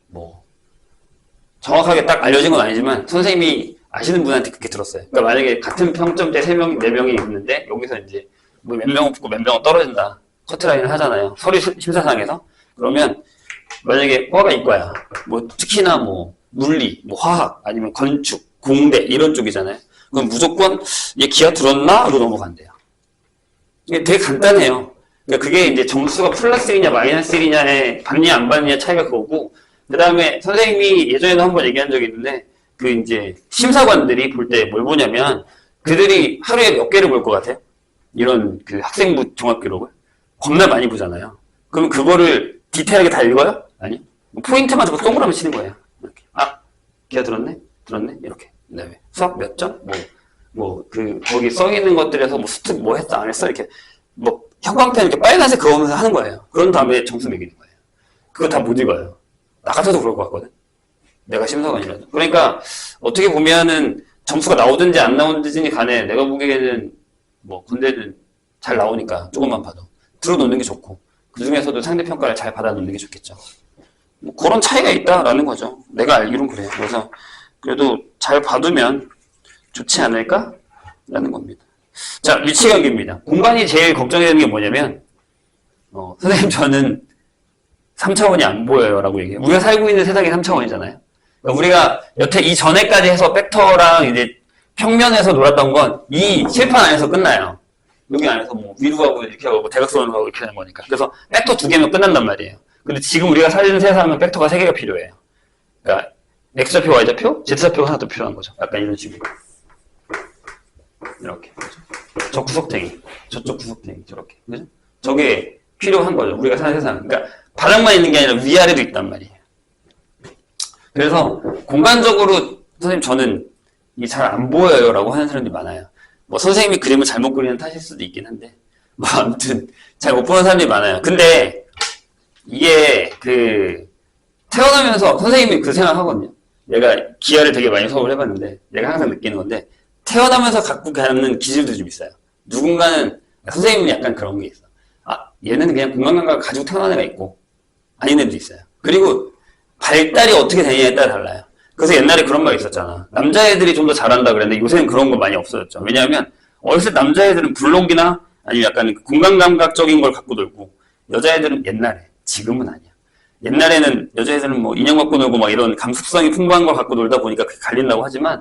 뭐 정확하게 딱 알려진 건 아니지만 선생님이 아시는 분한테 그렇게 들었어요. 그러니까 만약에 같은 평점대 3명, 4명이 있는데 여기서 이제 뭐 몇 명은 붙고 몇 명은 떨어진다. 커트라인을 하잖아요. 서류 심사상에서. 그러면 만약에 과가 이과야. 뭐 특히나 뭐 물리, 뭐 화학, 아니면 건축, 공대 이런 쪽이잖아요. 그럼 무조건 얘 기하 들었나? 로 넘어간대요. 이게 되게 간단해요. 그러니까 그게 이제 점수가 플러스 1이냐 마이너스 1이냐에 받냐 안 받느냐 차이가 그거고 그 다음에 선생님이 예전에도 한번 얘기한 적이 있는데 그 이제 심사관들이 볼 때 뭘 보냐면 그들이 하루에 몇 개를 볼 것 같아요? 이런 그 학생부 종합 기록을 겁나 많이 보잖아요. 그럼 그거를 디테일하게 다 읽어요? 아니. 포인트만 잡고 동그라미 치는 거예요. 이렇게. 기하 들었네? 들었네? 이렇게. 그다음에 수학 몇 점? 거기 써 있는 것들에서 뭐 스특 뭐 했어? 안 했어? 이렇게 뭐 형광펜 이렇게 빨간색 그으면서 하는 거예요. 그런 다음에 점수 매기는 거예요. 그거 다 못 읽어요. 나 같아도 그럴 것 같거든. 내가 심사관이라도. 그러니까 어떻게 보면은 점수가 나오든지 안 나오든지 간에 내가 보기에는 뭐 군대는 잘 나오니까 조금만 봐도 들어놓는 게 좋고 그 중에서도 상대평가를 잘 받아놓는 게 좋겠죠. 뭐 그런 차이가 있다라는 거죠. 내가 알기론 그래요. 그래서 그래도 잘 봐두면 좋지 않을까? 라는 겁니다. 자, 위치관계입니다. 공간이 제일 걱정이 되는 게 뭐냐면, 선생님, 저는 3차원이 안 보여요. 라고 얘기해요. 우리가 살고 있는 세상이 3차원이잖아요. 그러니까 우리가 여태 이전에까지 해서 벡터랑 이제 평면에서 놀았던 건 이 칠판 안에서 끝나요. 여기 안에서 뭐 위로하고 이렇게 하고 대각선으로 하고 이렇게 하는 거니까. 그래서 벡터 2개면 끝난단 말이에요. 근데 지금 우리가 사는 세상은 벡터가 3개가 필요해요. 그러니까 X좌표, Y좌표, Z좌표가 하나 더 필요한 거죠. 약간 이런 식으로. 이렇게. 그죠? 저 구석탱이, 저쪽 구석탱이, 저렇게. 그죠? 저게 필요한 거죠. 우리가 사는 세상. 그러니까 바닥만 있는 게 아니라 위아래도 있단 말이에요. 그래서 공간적으로 선생님 저는 이게 잘 안 보여요 라고 하는 사람들이 많아요. 뭐 선생님이 그림을 잘못 그리는 탓일 수도 있긴 한데 뭐 아무튼 잘 못 보는 사람들이 많아요. 근데 이게 태어나면서 선생님이 그 생각하거든요. 얘가 기하를 되게 많이 수업을 해봤는데 내가 항상 느끼는 건데 태어나면서 갖고 가는 기질도 좀 있어요. 누군가는 선생님은 약간 그런 게 있어. 아 얘는 그냥 공간감각을 가지고 태어난 애가 있고 아닌 애도 있어요. 그리고 발달이 어떻게 되느냐에 따라 달라요. 그래서 옛날에 그런 말 있었잖아. 남자애들이 좀 더 잘한다 그랬는데 요새는 그런 거 많이 없어졌죠. 왜냐하면 어렸을 때 남자애들은 블록이나 아니면 약간 공간감각적인 걸 갖고 놀고 여자애들은 옛날에, 지금은 아니야. 옛날에는 여자애들은 뭐 인형 갖고 놀고 막 이런 감수성이 풍부한 걸 갖고 놀다 보니까 그게 갈린다고 하지만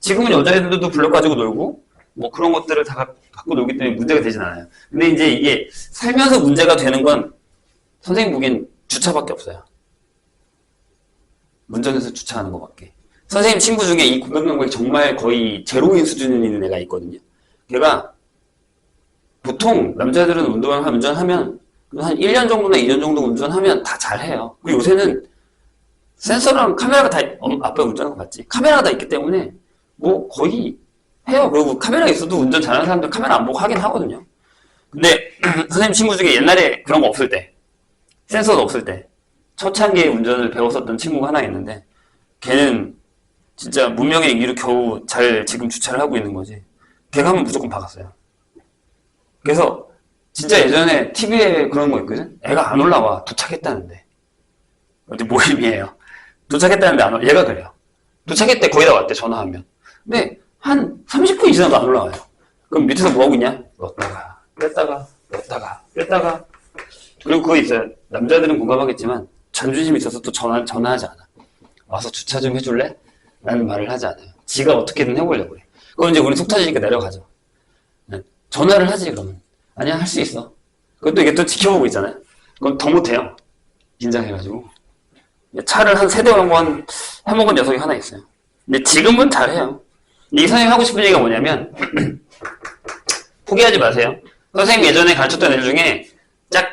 지금은 여자애들도 블록 가지고 놀고 뭐 그런 것들을 다 갖고 놀기 때문에 문제가 되진 않아요. 근데 이제 이게 살면서 문제가 되는 건 선생님 보기엔 주차밖에 없어요. 운전해서 주차하는 것밖에. 선생님 친구 중에 이 공간감각이 정말 거의 제로인 수준에 있는 애가 있거든요. 걔가 보통 남자들은 운전하면 한 1년 정도나 2년 정도 운전하면 다 잘해요. 그리고 요새는 센서랑 카메라가 다, 아빠 운전하는 거 봤지? 카메라가 다 있기 때문에 뭐 거의 해요. 그리고 카메라가 있어도 운전 잘하는 사람들 카메라 안 보고 하긴 하거든요. 근데 선생님 친구 중에 옛날에 그런 거 없을 때, 센서도 없을 때 초창기에 운전을 배웠었던 친구가 하나 있는데 걔는 진짜 문명의 인기로 겨우 잘 지금 주차를 하고 있는 거지. 걔가 하면 무조건 박았어요. 그래서 진짜 예전에 TV에 그런 거 있거든? 애가 안 올라와. 도착했다는데. 어디 모임이에요. 도착했다는데 안 올라. 얘가 그래요. 도착했대. 거의 다 왔대. 전화하면. 근데 한 30분 이상도 안 올라와요. 그럼 밑에서 뭐하고 있냐? 넣었다가 뺐다가 그리고 그거 있어요. 남자들은 공감하겠지만 자존심이 있어서 또 전화하지 않아. 와서 주차 좀 해줄래? 라는 말을 하지 않아요. 지가 어떻게든 해보려고 해. 그럼 이제 우리 속 터지니까 내려가죠. 전화를 하지 그러면. 아니야 할 수 있어. 그것도 이게 또 지켜보고 있잖아요. 그건 더 못해요. 긴장해가지고. 차를 한 3대 한번 해먹은 녀석이 하나 있어요. 근데 지금은 잘해요. 이 선생님이 하고 싶은 얘기가 뭐냐면 포기하지 마세요. 선생님 예전에 가르쳤던 애들 중에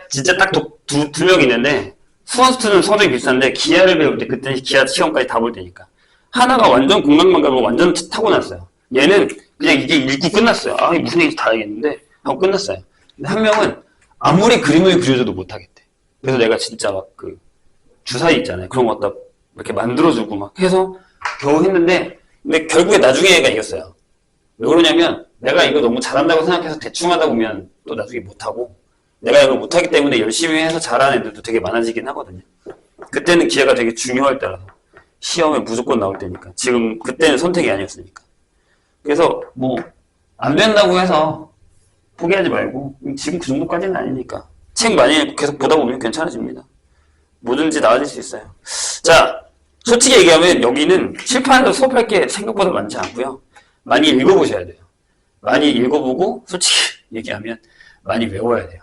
진짜 딱 두 명 있는데 수원수투는 성적이 비슷한데 기하를 배울 때 그때는 기하 시험까지 다 볼 때니까 하나가 완전 공간감각을 완전 타고났어요. 얘는 그냥 이게 읽고 끝났어요. 아 이게 무슨 얘기인지 다 알겠는데 하고 끝났어요. 근데 한 명은 아무리 그림을 그려줘도 못하겠대. 그래서 내가 진짜 막 주사위 있잖아요. 그런 거 갖다 이렇게 만들어주고 막 해서 겨우 했는데 근데 결국에 나중에 얘가 이겼어요. 왜 그러냐면 내가 이거 너무 잘한다고 생각해서 대충 하다 보면 또 나중에 못하고 내가 이걸 못하기 때문에 열심히 해서 잘하는 애들도 되게 많아지긴 하거든요. 그때는 기회가 되게 중요할 때라서 시험에 무조건 나올 때니까 지금 그때는 선택이 아니었으니까 그래서 뭐 안 된다고 해서 포기하지 말고 지금 그 정도까지는 아니니까 책 많이 읽고 계속 보다 보면 괜찮아집니다. 뭐든지 나아질 수 있어요. 자 솔직히 얘기하면 여기는 칠판에서 수업할 게 생각보다 많지 않고요. 많이 읽어보셔야 돼요. 많이 읽어보고 솔직히 얘기하면 많이 외워야 돼요.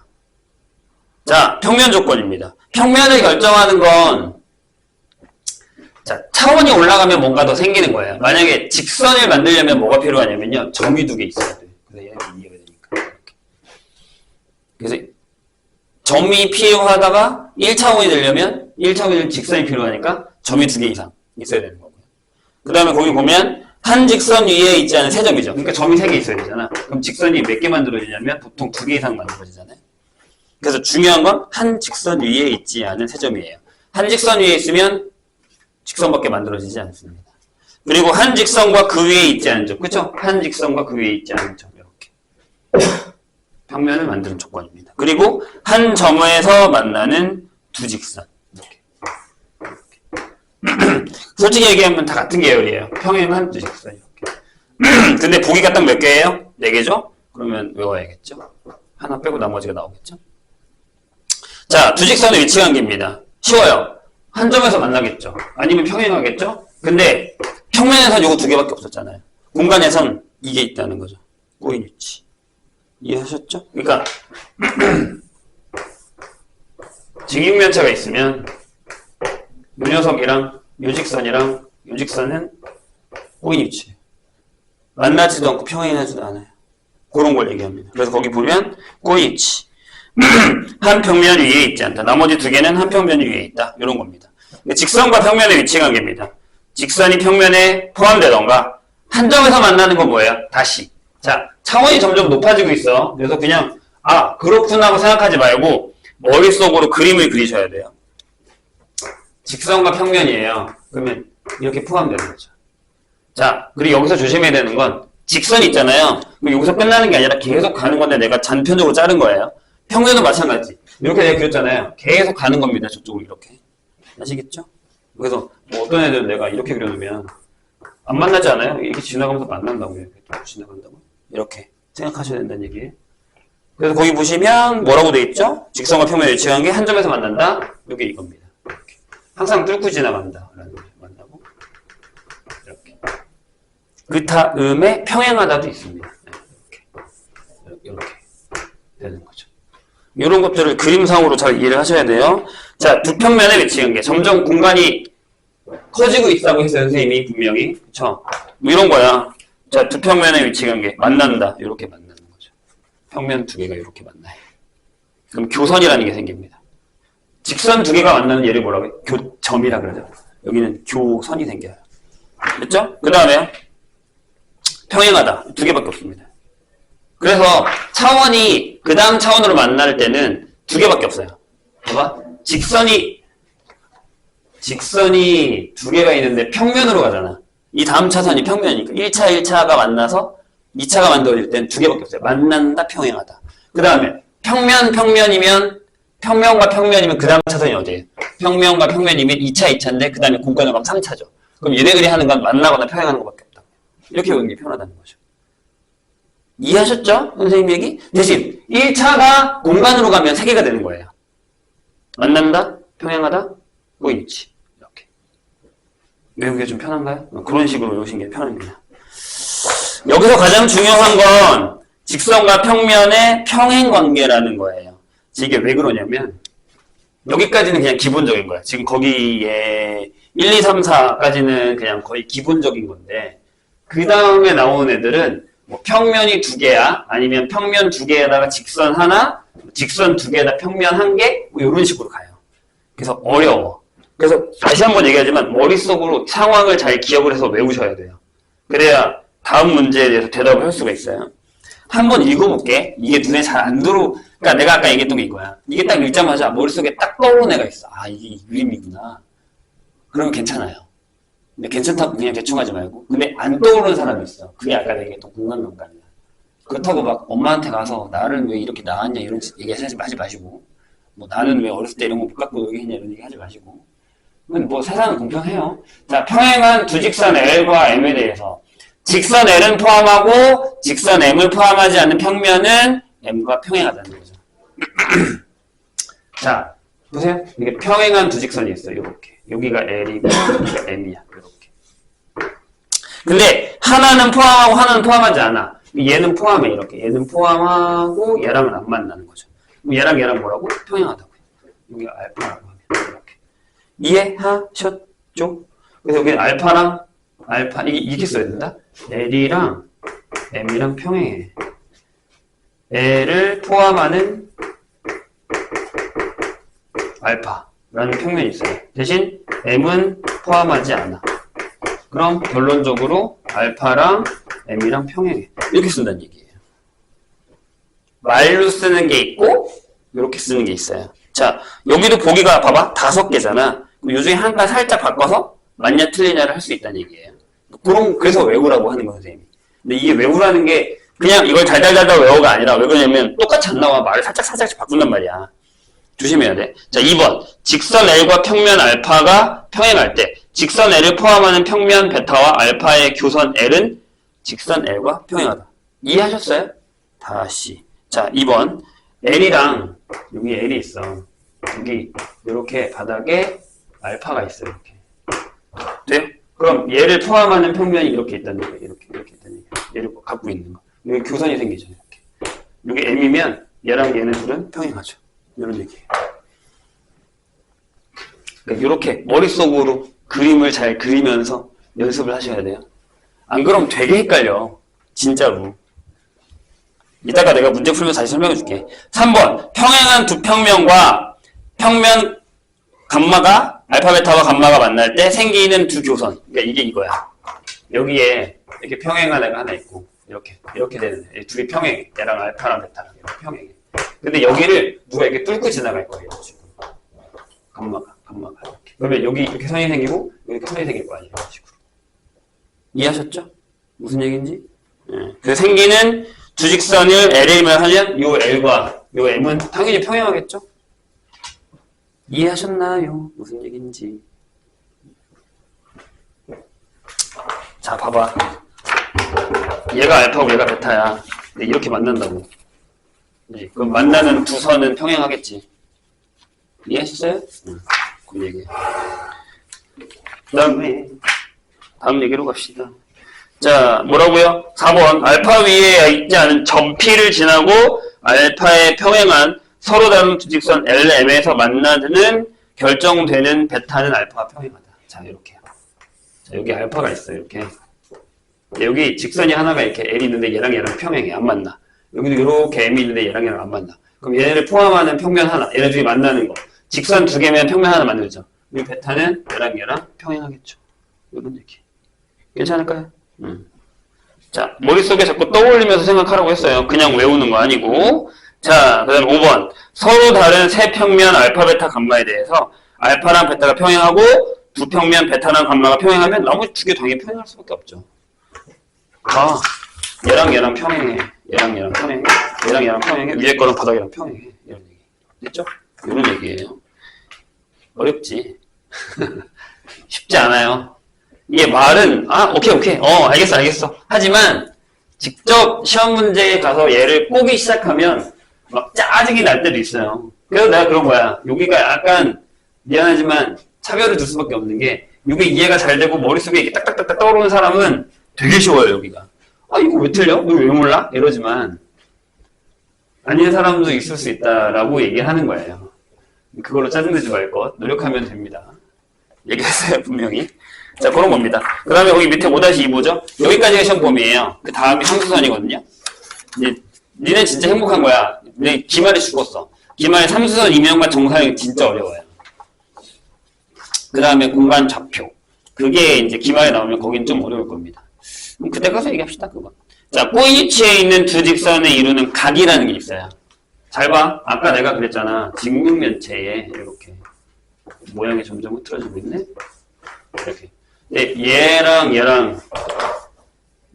자, 평면 조건입니다. 평면을 결정하는 건 자, 차원이 올라가면 뭔가 더 생기는 거예요. 만약에 직선을 만들려면 뭐가 필요하냐면요. 점이 2개 있어야 돼요. 그래서 얘가 이해가 되니까. 이렇게. 그래서 점이 필요하다가 1차원이 되려면 1차원이 직선이 필요하니까 점이 2개 이상 있어야 되는 거고요. 그 다음에 거기 보면 한 직선 위에 있지 않은 3점이죠. 그러니까 점이 3개 있어야 되잖아. 그럼 직선이 몇 개 만들어지냐면 보통 2개 이상 만들어지잖아요. 그래서 중요한 건 한 직선 위에 있지 않은 3점이에요. 한 직선 위에 있으면 직선밖에 만들어지지 않습니다. 그리고 한 직선과 그 위에 있지 않은 점, 그렇죠? 한 직선과 그 위에 있지 않은 점 이렇게 평면을 만드는 조건입니다. 그리고 한 점에서 만나는 두 직선 이렇게. 솔직히 얘기하면 다 같은 계열이에요. 평행한 두직선 이렇게. 근데 보기가 딱 몇 개예요? 4개죠? 그러면 외워야겠죠? 하나 빼고 나머지가 나오겠죠? 자, 두직선의 위치 관계입니다. 쉬워요. 한 점에서 만나겠죠? 아니면 평행하겠죠? 근데 평면에선 요거 2개밖에 없었잖아요. 공간에선 이게 있다는 거죠. 꼬인 위치. 이해하셨죠? 그러니까 직육면체가 있으면 요 녀석이랑 요 직선이랑 요 직선은 꼬인 위치. 만나지도 않고 평행하지도 않아요. 그런 걸 얘기합니다. 그래서 거기 보면 꼬인 위치. 한 평면 위에 있지 않다. 나머지 2개는 한 평면 위에 있다. 이런 겁니다. 직선과 평면의 위치 관계입니다. 직선이 평면에 포함되던가 한 점에서 만나는 건 뭐예요? 다시. 자, 차원이 점점 높아지고 있어. 그래서 그냥 아 그렇구나 하고 생각하지 말고 머릿속으로 그림을 그리셔야 돼요. 직선과 평면이에요. 그러면 이렇게 포함되는 거죠. 자, 그리고 여기서 조심해야 되는 건 직선이 있잖아요. 그럼 여기서 끝나는 게 아니라 계속 가는 건데 내가 단편적으로 자른 거예요. 평면도 마찬가지. 이렇게 내가 그렸잖아요. 계속 가는 겁니다. 저쪽으로 이렇게. 아시겠죠? 그래서 뭐 어떤 애들은 내가 이렇게 그려놓으면 안 만나지 않아요? 이렇게 지나가면서 만난다고요. 이렇게 지나간다고. 이렇게 생각하셔야 된다는 얘기예요. 그래서 거기 보시면 뭐라고 되어 있죠? 직선과 평면의 위치 관계 한 점에서 만난다. 이게 이겁니다. 이렇게. 항상 뚫고 지나간다. 라는 거죠. 만나고 이렇게. 그 다음에 평행하다도 있습니다. 이렇게 되는 거죠. 이런 것들을 그림상으로 잘 이해를 하셔야 돼요. 자, 두 평면의 위치 관계. 점점 공간이 커지고 있다고 했어요, 선생님이 분명히. 그쵸? 뭐 이런 거야. 자, 두 평면의 위치 관계. 만난다. 이렇게 만나는 거죠. 평면 2개가 이렇게 만나요. 그럼 교선이라는 게 생깁니다. 직선 2개가 만나는 얘를 뭐라고 해요? 교점이라 그러죠. 여기는 교선이 생겨요. 됐죠? 그 다음에 평행하다. 2개밖에 없습니다. 그래서 차원이 그 다음 차원으로 만날 때는 2개밖에 없어요. 봐봐. 직선이 2개가 있는데 평면으로 가잖아. 이 다음 차선이 평면이니까 1차가 만나서 2차가 만들어질 때는 2개밖에 없어요. 만난다, 평행하다. 그 다음에 평면과 평면이면 그 다음 차선이 어디예요? 평면과 평면이면 2차인데 그 다음에 공간으로 가면 3차죠. 그럼 얘네들이 하는 건 만나거나 평행하는 것밖에 없다. 이렇게 보는 게 편하다는 거죠. 이해하셨죠? 선생님 얘기? 대신 1차가 공간으로 가면 3개가 되는 거예요. 만난다, 평행하다, 꼬인 위치. 이렇게. 외우기가 좀 편한가요? 그런 식으로 외우신 게 편합니다. 여기서 가장 중요한 건 직선과 평면의 평행관계라는 거예요. 이게 왜 그러냐면 여기까지는 그냥 기본적인 거야. 지금 거기에 1, 2, 3, 4까지는 그냥 거의 기본적인 건데 그 다음에 나오는 애들은 뭐 평면이 2개야 아니면 평면 2개에다가 직선 하나 직선 2개에다 평면 1개 뭐 이런 식으로 가요. 그래서 어려워. 그래서 다시 한번 얘기하지만 머릿속으로 상황을 잘 기억을 해서 외우셔야 돼요. 그래야 다음 문제에 대해서 대답을 할 수가 있어요. 한번 읽어볼게. 이게 눈에 잘 안 들어. 그러니까 내가 아까 얘기했던 게 이거야. 이게 딱 읽자마자 머릿속에 딱 떠오르는 애가 있어. 아, 이게 이 그림이구나. 그러면 괜찮아요. 근데 괜찮다고 그냥 대충 하지 말고. 근데 안 떠오르는 사람이 있어. 그게 아까 내가 얘기했던 공간감각이야. 그렇다고 막 엄마한테 가서 나를 왜 이렇게 낳았냐 이런 얘기 하지 마시고. 뭐 나는 왜 어렸을 때 이런 거 못 갖고 여기 했냐 이런 얘기 하지 마시고. 뭐 세상은 공평해요. 자, 평행한 두 직선 L과 M에 대해서 직선 L은 포함하고 직선 M을 포함하지 않는 평면은 M과 평행하다는 거죠. 자, 보세요. 이게 평행한 두 직선이 있어요. 이렇게. 여기가 L이고 여기가 M이야. 이렇게. 근데 하나는 포함하고 하나는 포함하지 않아. 얘는 포함해. 이렇게. 얘는 포함하고 얘랑은 안 만나는 거죠. 얘랑 뭐라고? 평행하다고요. 여기가 알파라고 하면 이렇게. 이해하셨죠? 그래서 여기 알파랑 알파 이렇게 써야 된다. L이랑 M이랑 평행해. L을 포함하는 알파라는 평면이 있어요. 대신 M은 포함하지 않아. 그럼 결론적으로 알파랑 M이랑 평행해. 이렇게 쓴다는 얘기예요. 말로 쓰는 게 있고 이렇게 쓰는 게 있어요. 자, 여기도 보기가 봐봐. 5개잖아. 요 중에 하나 살짝 바꿔서 맞냐 틀리냐를 할 수 있다는 얘기예요. 그래서 외우라고 하는 거예요, 선생님이. 근데 이게 외우라는 게 그냥 이걸 달달달달 외우가 아니라 왜 그러냐면 똑같이 안 나와. 말을 살짝씩 바꾼단 말이야. 조심해야 돼. 자, 2번. 직선 L과 평면 알파가 평행할 때 직선 L을 포함하는 평면 베타와 알파의 교선 L은 직선 L과 평행하다. 이해하셨어요? 다시. 자, 2번. L이랑, 여기 L이 있어. 여기, 이렇게 바닥에 알파가 있어, 이렇게. 돼요? 그럼 얘를 포함하는 평면이 이렇게 있다는 얘기야. 이렇게 있다는 얘기야. 얘를 갖고 있는 거. 여기 교선이 생기죠, 이렇게. 이게 M이면 얘랑 얘는 둘은 평행하죠. 이런 얘기예요. 그러니까 이렇게 머릿속으로 그림을 잘 그리면서 연습을 하셔야 돼요. 안 그러면 되게 헷갈려. 진짜로. 이따가 내가 문제 풀면서 다시 설명해 줄게. 3번. 평행한 두 평면과 평면 감마가 알파 베타와 감마가 만날 때 생기는 두 교선. 그러니까 이게 이거야. 여기에 이렇게 평행한 애가 하나 있고 이렇게 되는 애. 둘이 평행해. 얘랑 알파랑 베타랑 이렇게 평행해. 근데 여기를 누가 이렇게 뚫고 지나갈 거예요. 지금. 감마가 이렇게. 그러면 여기 이렇게 선이 생기고 이렇게 선이 생길 거 아니에요. 이런 식으로. 이해하셨죠? 무슨 얘기인지? 그 생기는 두 직선을 L이면 하면 요 L과 요 M은 당연히 평행하겠죠? 이해하셨나요? 무슨 얘기인지. 자, 봐봐. 얘가 알파고 얘가 베타야. 근데 이렇게 만난다고. 네, 그럼 만나는 두 선은 평행하겠지. 이해하셨어요? 그 얘기. 다음 얘기로 갑시다. 자, 뭐라고요? 4번. 알파 위에 있지 않은 점피를 지나고 알파에 평행한 서로 다른 두 직선 LM에서 만나는 결정되는 베타는 알파와 평행하다. 자, 이렇게. 자, 여기 알파가 있어요. 이렇게. 여기 직선이 하나가 이렇게 L이 있는데 얘랑 평행해. 안 만나. 여기도 이렇게 M이 있는데 얘랑 안 만나. 그럼 얘네를 포함하는 평면 하나. 얘네 둘이 만나는 거. 직선 두 개면 평면 하나 만들죠. 이 베타는 얘랑 평행하겠죠. 이런 얘기. 괜찮을까요? 자, 머릿속에 자꾸 떠올리면서 생각하라고 했어요. 그냥 외우는 거 아니고. 자, 그 다음 5번. 서로 다른 세 평면 알파, 베타, 감마에 대해서 알파랑 베타가 평행하고 두 평면 베타랑 감마가 평행하면 나머지 두 개 당연히 평행할 수밖에 없죠. 아, 얘랑 평행해. 얘랑 평행해. 얘랑 평행해. 위에 거랑 바닥이랑 평행해. 이런 얘기. 됐죠? 이런 얘기예요. 어렵지. 쉽지 않아요. 이게 말은 오케이 알겠어 하지만 직접 시험 문제에 가서 얘를 꼬기 시작하면 막 짜증이 날 때도 있어요. 그래서 내가 그런 거야. 여기가 약간 미안하지만 차별을 둘 수밖에 없는 게 이게 이해가 잘 되고 머릿속에 이렇게 딱딱딱딱 떠오르는 사람은 되게 쉬워요. 여기가 이거 왜 틀려? 너 왜 몰라? 이러지만 아닌 사람도 있을 수 있다라고 얘기하는 거예요. 그걸로 짜증내지 말 것. 노력하면 됩니다. 얘기했어요, 분명히. 자, 그런 겁니다. 그 다음에 여기 밑에 5-2 뭐죠? 여기까지가 시험 범위예요. 그 다음이 함수선이거든요. 이제, 니네 진짜 행복한 거야. 내 기말에 죽었어. 기말에 삼수선 이면과 정사형이 진짜 어려워요. 그 다음에 공간 좌표. 그게 이제 기말에 나오면 거긴 좀 어려울 겁니다. 그럼 그때 가서 얘기합시다, 그거. 자, 꼬이치에 있는 두 직선을 이루는 각이라는 게 있어요. 잘 봐. 아까 내가 그랬잖아. 직육면체에 이렇게 모양이 점점 흐트러지고 있네. 이렇게. 얘랑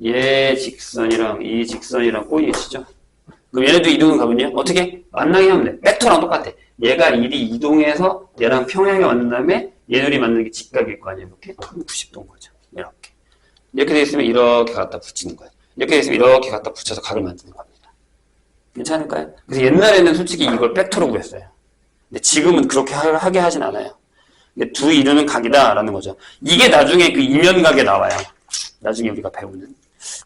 얘 직선이랑 이 직선이랑 꼬이치죠. 그럼 얘네도 이동을 가면요. 어떻게? 만나게 하면 돼. 벡터랑 똑같아. 얘가 이리 이동해서 얘랑 평행에 왔는 다음에 얘들이 만나는 게 직각일 거 아니에요. 이렇게 90도인 거죠. 이렇게 돼 있으면 이렇게 갖다 붙이는 거예요. 이렇게 돼 있으면 이렇게 갖다 붙여서 각을 만드는 겁니다. 괜찮을까요? 그래서 옛날에는 솔직히 이걸 벡터로 구했어요. 근데 지금은 그렇게 하게 하진 않아요. 두 이루는 각이다라는 거죠. 이게 나중에 그 이면각에 나와요. 나중에 우리가 배우는.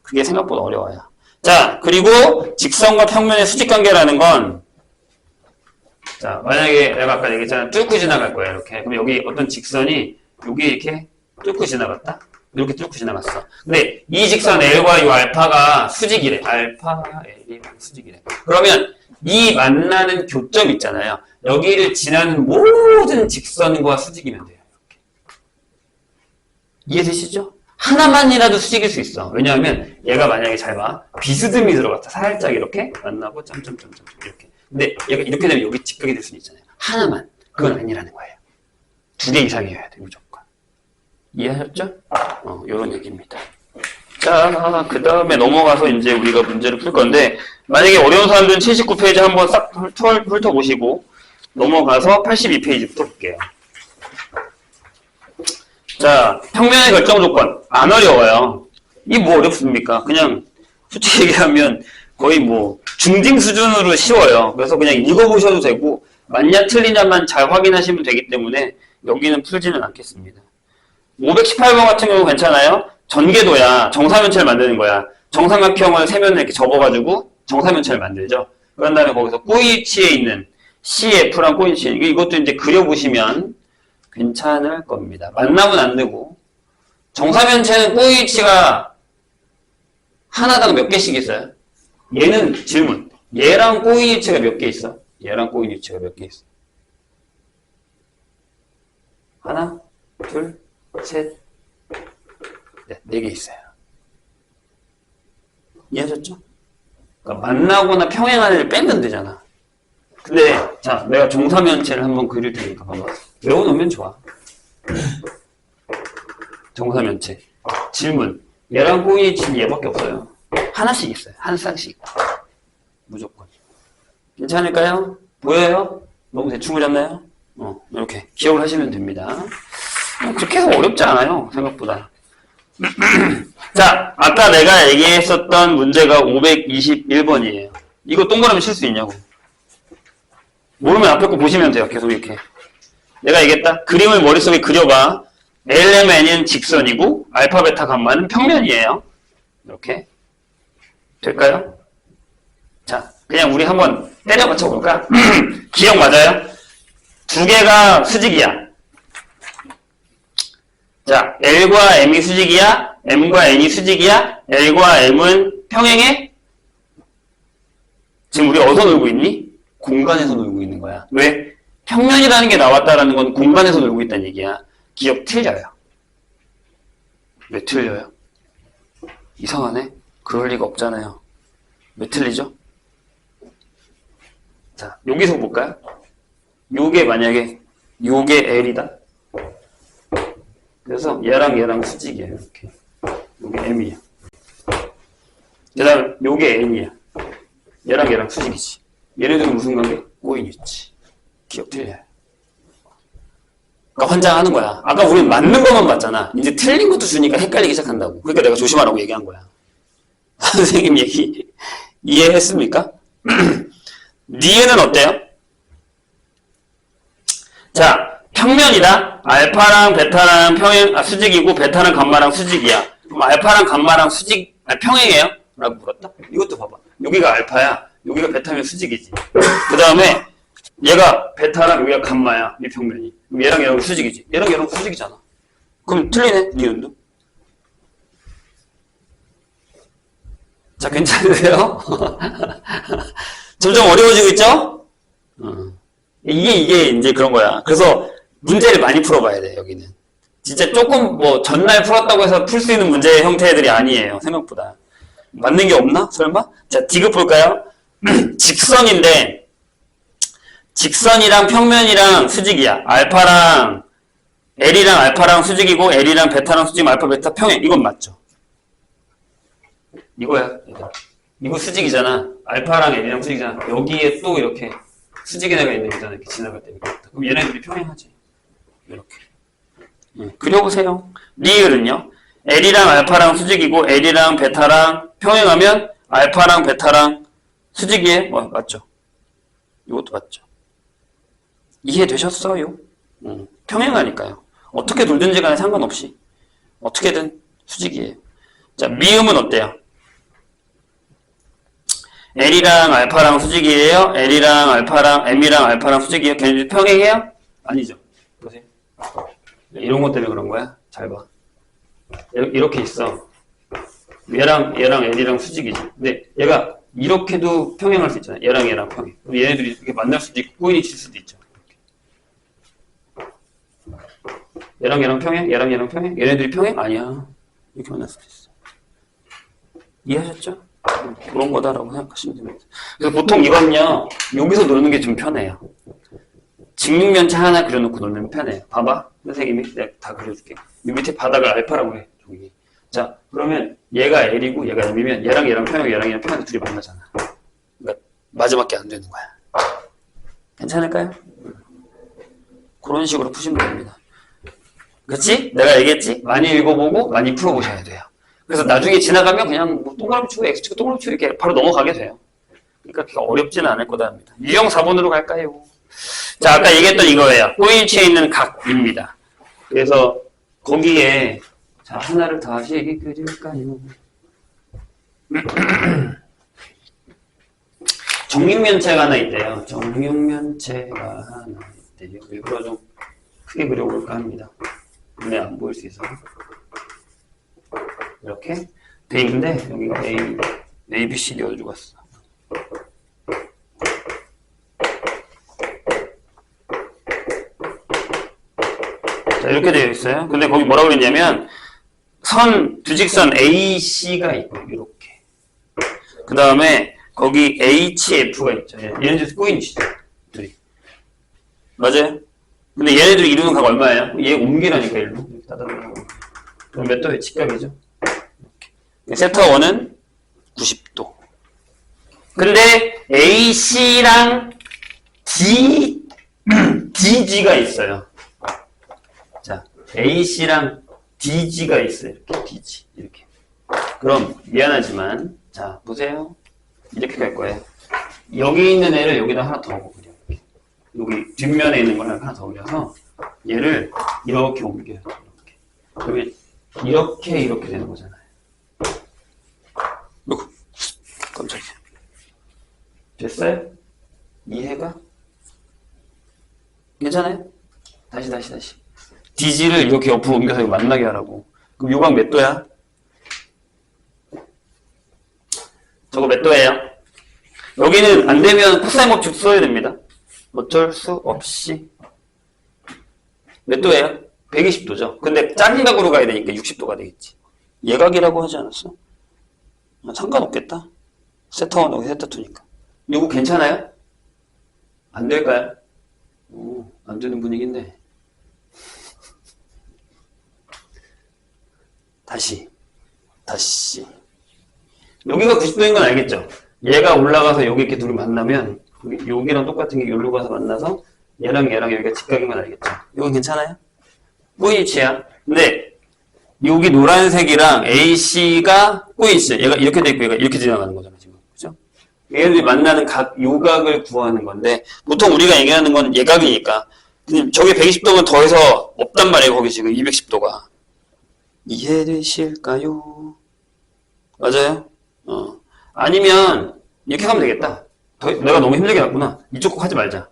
그게 생각보다 어려워요. 자, 그리고 직선과 평면의 수직관계라는 건, 자, 만약에 내가 아까 얘기했잖아. 뚫고 지나갈 거야, 이렇게. 그럼 여기 어떤 직선이 여기 이렇게 뚫고 지나갔다? 이렇게 뚫고 지나갔어. 근데 이 직선 L과 이 알파가 수직이래. 알파, L이 수직이래. 그러면 이 만나는 교점 있잖아요. 여기를 지나는 모든 직선과 수직이면 돼요. 이렇게. 이해되시죠? 하나만이라도 수직일 수 있어. 왜냐하면 얘가 만약에 잘 봐. 비스듬히 들어갔다. 살짝 이렇게 만나고 점점점점 이렇게. 근데 얘가 이렇게 되면 여기 직각이 될 수는 있잖아요. 하나만. 그건 아니라는 거예요. 두 개 이상이어야 돼. 무조건. 이해하셨죠? 요런 얘기입니다. 자, 그 다음에 넘어가서 이제 우리가 문제를 풀 건데, 만약에 어려운 사람들은 79페이지 한번 싹 훑어보시고, 넘어가서 82페이지부터 볼게요. 자, 평면의 결정 조건. 안 어려워요. 이게 뭐 어렵습니까? 그냥, 솔직히 얘기하면 거의 뭐, 중딩 수준으로 쉬워요. 그래서 그냥 읽어보셔도 되고, 맞냐 틀리냐만 잘 확인하시면 되기 때문에, 여기는 풀지는 않겠습니다. 518번 같은 경우 괜찮아요? 전개도야. 정사면체를 만드는 거야. 정삼각형을 세면을 이렇게 접어가지고, 정사면체를 만들죠. 그런 다음에 거기서 꼬이치에 있는 CF랑 꼬이치에 있는, 이것도 이제 그려보시면, 괜찮을 겁니다. 만나면 안 되고 정사면체는 꼬이치가 하나당 몇 개씩 있어요? 얘는 질문. 얘랑 꼬이치가 몇 개 있어? 얘랑 꼬이치가 몇 개 있어? 하나, 둘, 셋, 넷, 4개 있어요. 이해하셨죠? 그러니까 만나거나 평행하는 일 빼면 되잖아. 근데 자, 내가 정사면체를 한번 그릴 테니까 봐봐. 외워놓으면 좋아. 정사면체. 질문. 얘랑 꼬이치는 얘밖에 없어요. 하나씩 있어요. 한 쌍씩. 무조건. 괜찮을까요? 보여요? 너무 대충 그렸나요? 이렇게 기억을 하시면 됩니다. 그렇게 해서 어렵지 않아요. 생각보다. 자, 아까 내가 얘기했었던 문제가 521번이에요. 이거 동그라미 칠 수 있냐고. 모르면 앞에 거 보시면 돼요. 계속 이렇게. 내가 얘기했다. 그림을 머릿속에 그려봐. LMN은 직선이고 알파, 베타, 감마는 평면이에요. 이렇게. 될까요? 자, 그냥 우리 한번 때려 맞춰볼까? 기억 맞아요? 두 개가 수직이야. 자, L과 M이 수직이야? M과 N이 수직이야? L과 M은 평행해? 지금 우리 어디서 놀고 있니? 공간에서 놀고 있는 거야. 왜? 평면이라는 게 나왔다라는 건 공간에서 놀고 있다는 얘기야. 기억 틀려요. 왜 틀려요? 이상하네? 그럴 리가 없잖아요. 왜 틀리죠? 자, 여기서 볼까요? 요게 만약에 요게 L이다. 그래서 얘랑 수직이에요. 이렇게. 요게 M이야. 그 다음 요게 N이야. 얘랑 수직이지. 얘네들은 무슨 관계? 꼬인 있지. 기억 틀려요. 그러니까 환장하는 거야. 아까 우리는 맞는 것만 봤잖아. 이제 틀린 것도 주니까 헷갈리기 시작한다고. 그러니까 내가 조심하라고 얘기한 거야. 선생님 얘기 이해했습니까? 니에는 어때요? 자, 평면이다. 알파랑 베타랑 수직이고 베타랑 감마랑 수직이야. 그럼 알파랑 감마랑 평행해요? 라고 물었다. 이것도 봐봐. 여기가 알파야. 여기가 베타면 수직이지. 그 다음에 얘가 베타랑 여기가 감마야. 이 평면이. 그럼 얘랑 수직이지. 얘랑 수직이잖아. 그럼 틀리네. 니은도. 자, 괜찮으세요? 점점 어려워지고 있죠? 이게 이제 그런 거야. 그래서 문제를 많이 풀어봐야 돼, 여기는. 진짜 조금 뭐 전날 풀었다고 해서 풀 수 있는 문제의 형태들이 아니에요, 생각보다. 맞는 게 없나? 설마? 자, 디귿 볼까요? 직선인데, 직선이랑 평면이랑 수직이야. 알파랑, L이랑 알파랑 수직이고, L이랑 베타랑 수직이면 알파, 베타, 평행. 이건 맞죠? 이거야. 이거 수직이잖아. 알파랑 L이랑 수직이잖아. 여기에 또 이렇게 수직의 애가 있는 거잖아. 이렇게 지나갈 때. 그럼 얘네들이 평행하지. 이렇게. 그려보세요. 리을은요. L이랑 알파랑 수직이고 L이랑 베타랑 평행하면 알파랑 베타랑 수직이에 맞죠? 이것도 맞죠? 이해되셨어요? 평행하니까요. 어떻게 돌든지 간에 상관없이 어떻게든 수직이에요. 자, 미음은 어때요? L이랑 알파랑 수직이에요? L이랑 알파랑 M이랑 알파랑 수직이에요? 걔네들 평행해요? 아니죠. 보세요. 이런 것 때문에 그런 거야. 잘 봐. 이렇게 있어. 얘랑 L이랑 수직이지. 근데 얘가 이렇게도 평행할 수 있잖아. 얘랑 평행. 그럼 얘네들이 이렇게 만날 수도 있고 꼬인이 칠 수도 있죠. 얘랑 평행? 얘랑 평행? 얘네들이 평행? 아니야. 이렇게 만날 수도 있어. 이해하셨죠? 그런 거다라고 생각하시면 됩니다. 그래서 보통 이건요, 여기서 노는 게 좀 편해요. 직육면체 하나 그려놓고 놀면 편해요. 봐봐. 선생님이 내가 다 그려줄게. 이 밑에 바닥을 알파라고 해. 저기. 자, 그러면 얘가 L이고 얘가 M이면 얘랑 평행, 얘랑 평행 둘이 만나잖아. 그러니까 마지막에 안 되는 거야. 괜찮을까요? 그런 식으로 푸시면 됩니다. 그치? 내가 얘기했지? 많이 읽어보고 많이 풀어보셔야 돼요. 그래서 나중에 지나가면 그냥 뭐 동그라미 치고 X치고 동그라미 치고 이렇게 바로 넘어가게 돼요. 그러니까 그렇게 어렵지는 않을 거다 합니다. 유형 4번으로 갈까요? 자, 아까 얘기했던 이거예요. 꼬인치에 있는 각입니다. 그래서 거기에 자 하나를 다시 그릴까요? 정육면체가 하나 있대요. 정육면체가 하나 있대요. 일부러 좀 크게 그려볼까 합니다. 눈에 안 보일 수 있어서. 이렇게 돼 있는데 여기가 A, B, C, D 어디로 갔어? 자, 이렇게 되어 있어요. 근데 거기 뭐라고 그랬냐면 두 직선 AC가 있고 이렇게. 그 다음에 거기 HF가 있죠. 얘네들 꼬인이시죠. 둘이. 맞아요? 근데 얘네들이 이루는 각 얼마예요? 얘 옮기라니까 일로. 이렇게 따다다다. 그럼 몇 도의 직각이죠? 이렇게. 세타 1은 90도. 근데 AC랑 DG가 있어요. 자, AC랑 DG가 있어요. 이렇게 DG. 이렇게. 그럼 미안하지만 자, 보세요. 이렇게 갈 거예요. 여기 있는 애를 여기다 하나 더 그려. 여기 뒷면에 있는 걸 하나 더 그려서 얘를 이렇게 옮겨요. 이렇게. 그러면 이렇게 되는 거잖아요. 깜짝이야. 됐어요? 이해가? 괜찮아요? 다시. DG를 이렇게 옆으로 옮겨서 이거 만나게 하라고. 그럼 요각 몇 도야? 저거 몇 도예요? 여기는 안 되면 코사인 법칙 써야 됩니다. 어쩔 수 없이. 몇 도예요? 120도죠. 근데 작은 각으로 가야 되니까 60도가 되겠지. 예각이라고 하지 않았어? 상관없겠다. 세타 1하고 세타 2니까. 요거 괜찮아요? 안 될까요? 오, 안 되는 분위기인데. 다시. 여기가 90도인 건 알겠죠? 얘가 올라가서 여기 이렇게 둘이 만나면 여기랑 똑같은 게 여기로 가서 만나서 얘랑 여기가 직각인 건 알겠죠? 이건 괜찮아요? 꼬인치야. 근데 여기 노란색이랑 AC가 꼬인치. 얘가 이렇게 돼 있고 얘가 이렇게 지나가는 거잖아 지금. 그죠? 얘들이 만나는 요각을 구하는 건데 보통 우리가 얘기하는 건 예각이니까. 근데 저게 120도면 더해서 없단 말이에요. 거기 지금 210도가. 이해되실까요? 맞아요? 아니면 이렇게 가면 되겠다. 내가 너무 힘들게 갔구나. 이쪽 꼭 하지 말자.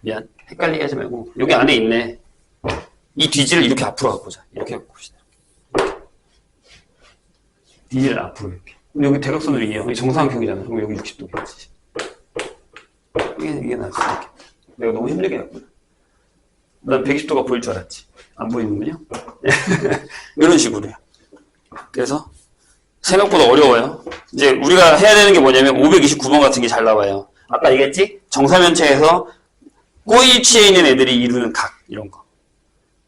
미안. 헷갈리게 하지 말고 여기 안에 있네. 이 뒤지를 이렇게 앞으로 갖고 보자. 이렇게 갖고 봅시다. 뒤지를 앞으로 이렇게. 여기 대각선으로 이해요. 여기 정사각형이잖아. 그럼 여기 60도겠지. 이게 나을 수도 있겠다. 내가 너무 힘들게 갔구나. 난 120도가 보일 줄 알았지. 안 보이는군요. 이런 식으로요. 그래서 생각보다 어려워요. 이제 우리가 해야 되는 게 뭐냐면 529번 같은 게 잘 나와요. 아까 얘기했지? 정사면체에서 꼬이치에 있는 애들이 이루는 각 이런 거.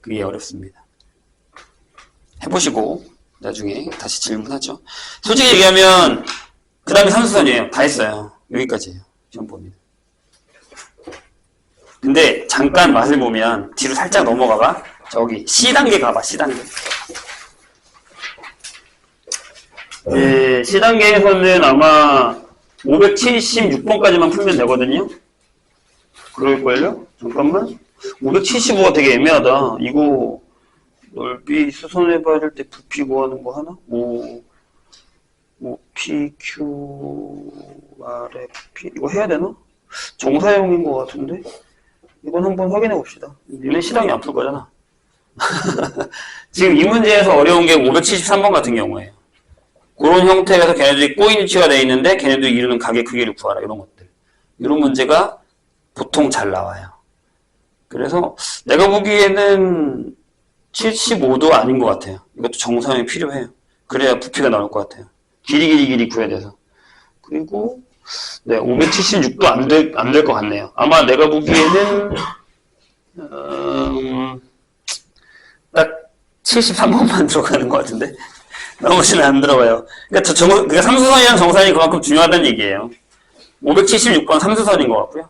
그게 어렵습니다. 해보시고 나중에 다시 질문하죠. 솔직히 얘기하면 그 다음에 삼수선이에요. 다 했어요. 여기까지예요. 시험 봅니다. 근데 잠깐 맛을 보면 뒤로 살짝 넘어가봐. 저기 C단계 가봐. C단계. 네, C단계에서는 아마 576번까지만 풀면 되거든요. 그럴걸요? 잠깐만. 575가 되게 애매하다. 이거 넓이 수선해 봐야 될 때 부피 구하는 거 하나? PQ, RFP 이거 해야 되나? 정사형인 것 같은데? 이건 한번 확인해 봅시다. 얘네 C단계 안 풀 거잖아. 지금 이 문제에서 어려운 게 573번 같은 경우에요. 그런 형태에서 걔네들이 꼬인 위치가 되어 있는데 걔네들이 이루는 각의 크기를 구하라 이런 것들. 이런 문제가 보통 잘 나와요. 그래서 내가 보기에는 75도 아닌 것 같아요. 이것도 정사형이 필요해요. 그래야 부피가 나올 것 같아요. 길이 구해야 돼서. 그리고 네, 576도 안 될 것 같네요. 아마 내가 보기에는 딱 73번만 들어가는 것 같은데 나머지는 안 들어가요. 그러니까 삼수선이랑 정사선이 그만큼 중요하다는 얘기예요. 576번 삼수선인 것 같고요.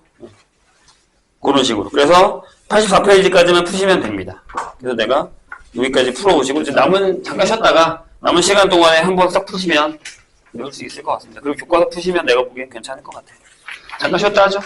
그런 식으로. 그래서 84페이지까지만 푸시면 됩니다. 그래서 내가 여기까지 풀어보시고, 이제 잠깐 쉬었다가, 남은 시간 동안에 한번 싹 푸시면, 배울 수 있을 것 같습니다. 그리고 교과서 푸시면 내가 보기엔 괜찮을 것 같아요. 잠깐 쉬었다 하죠.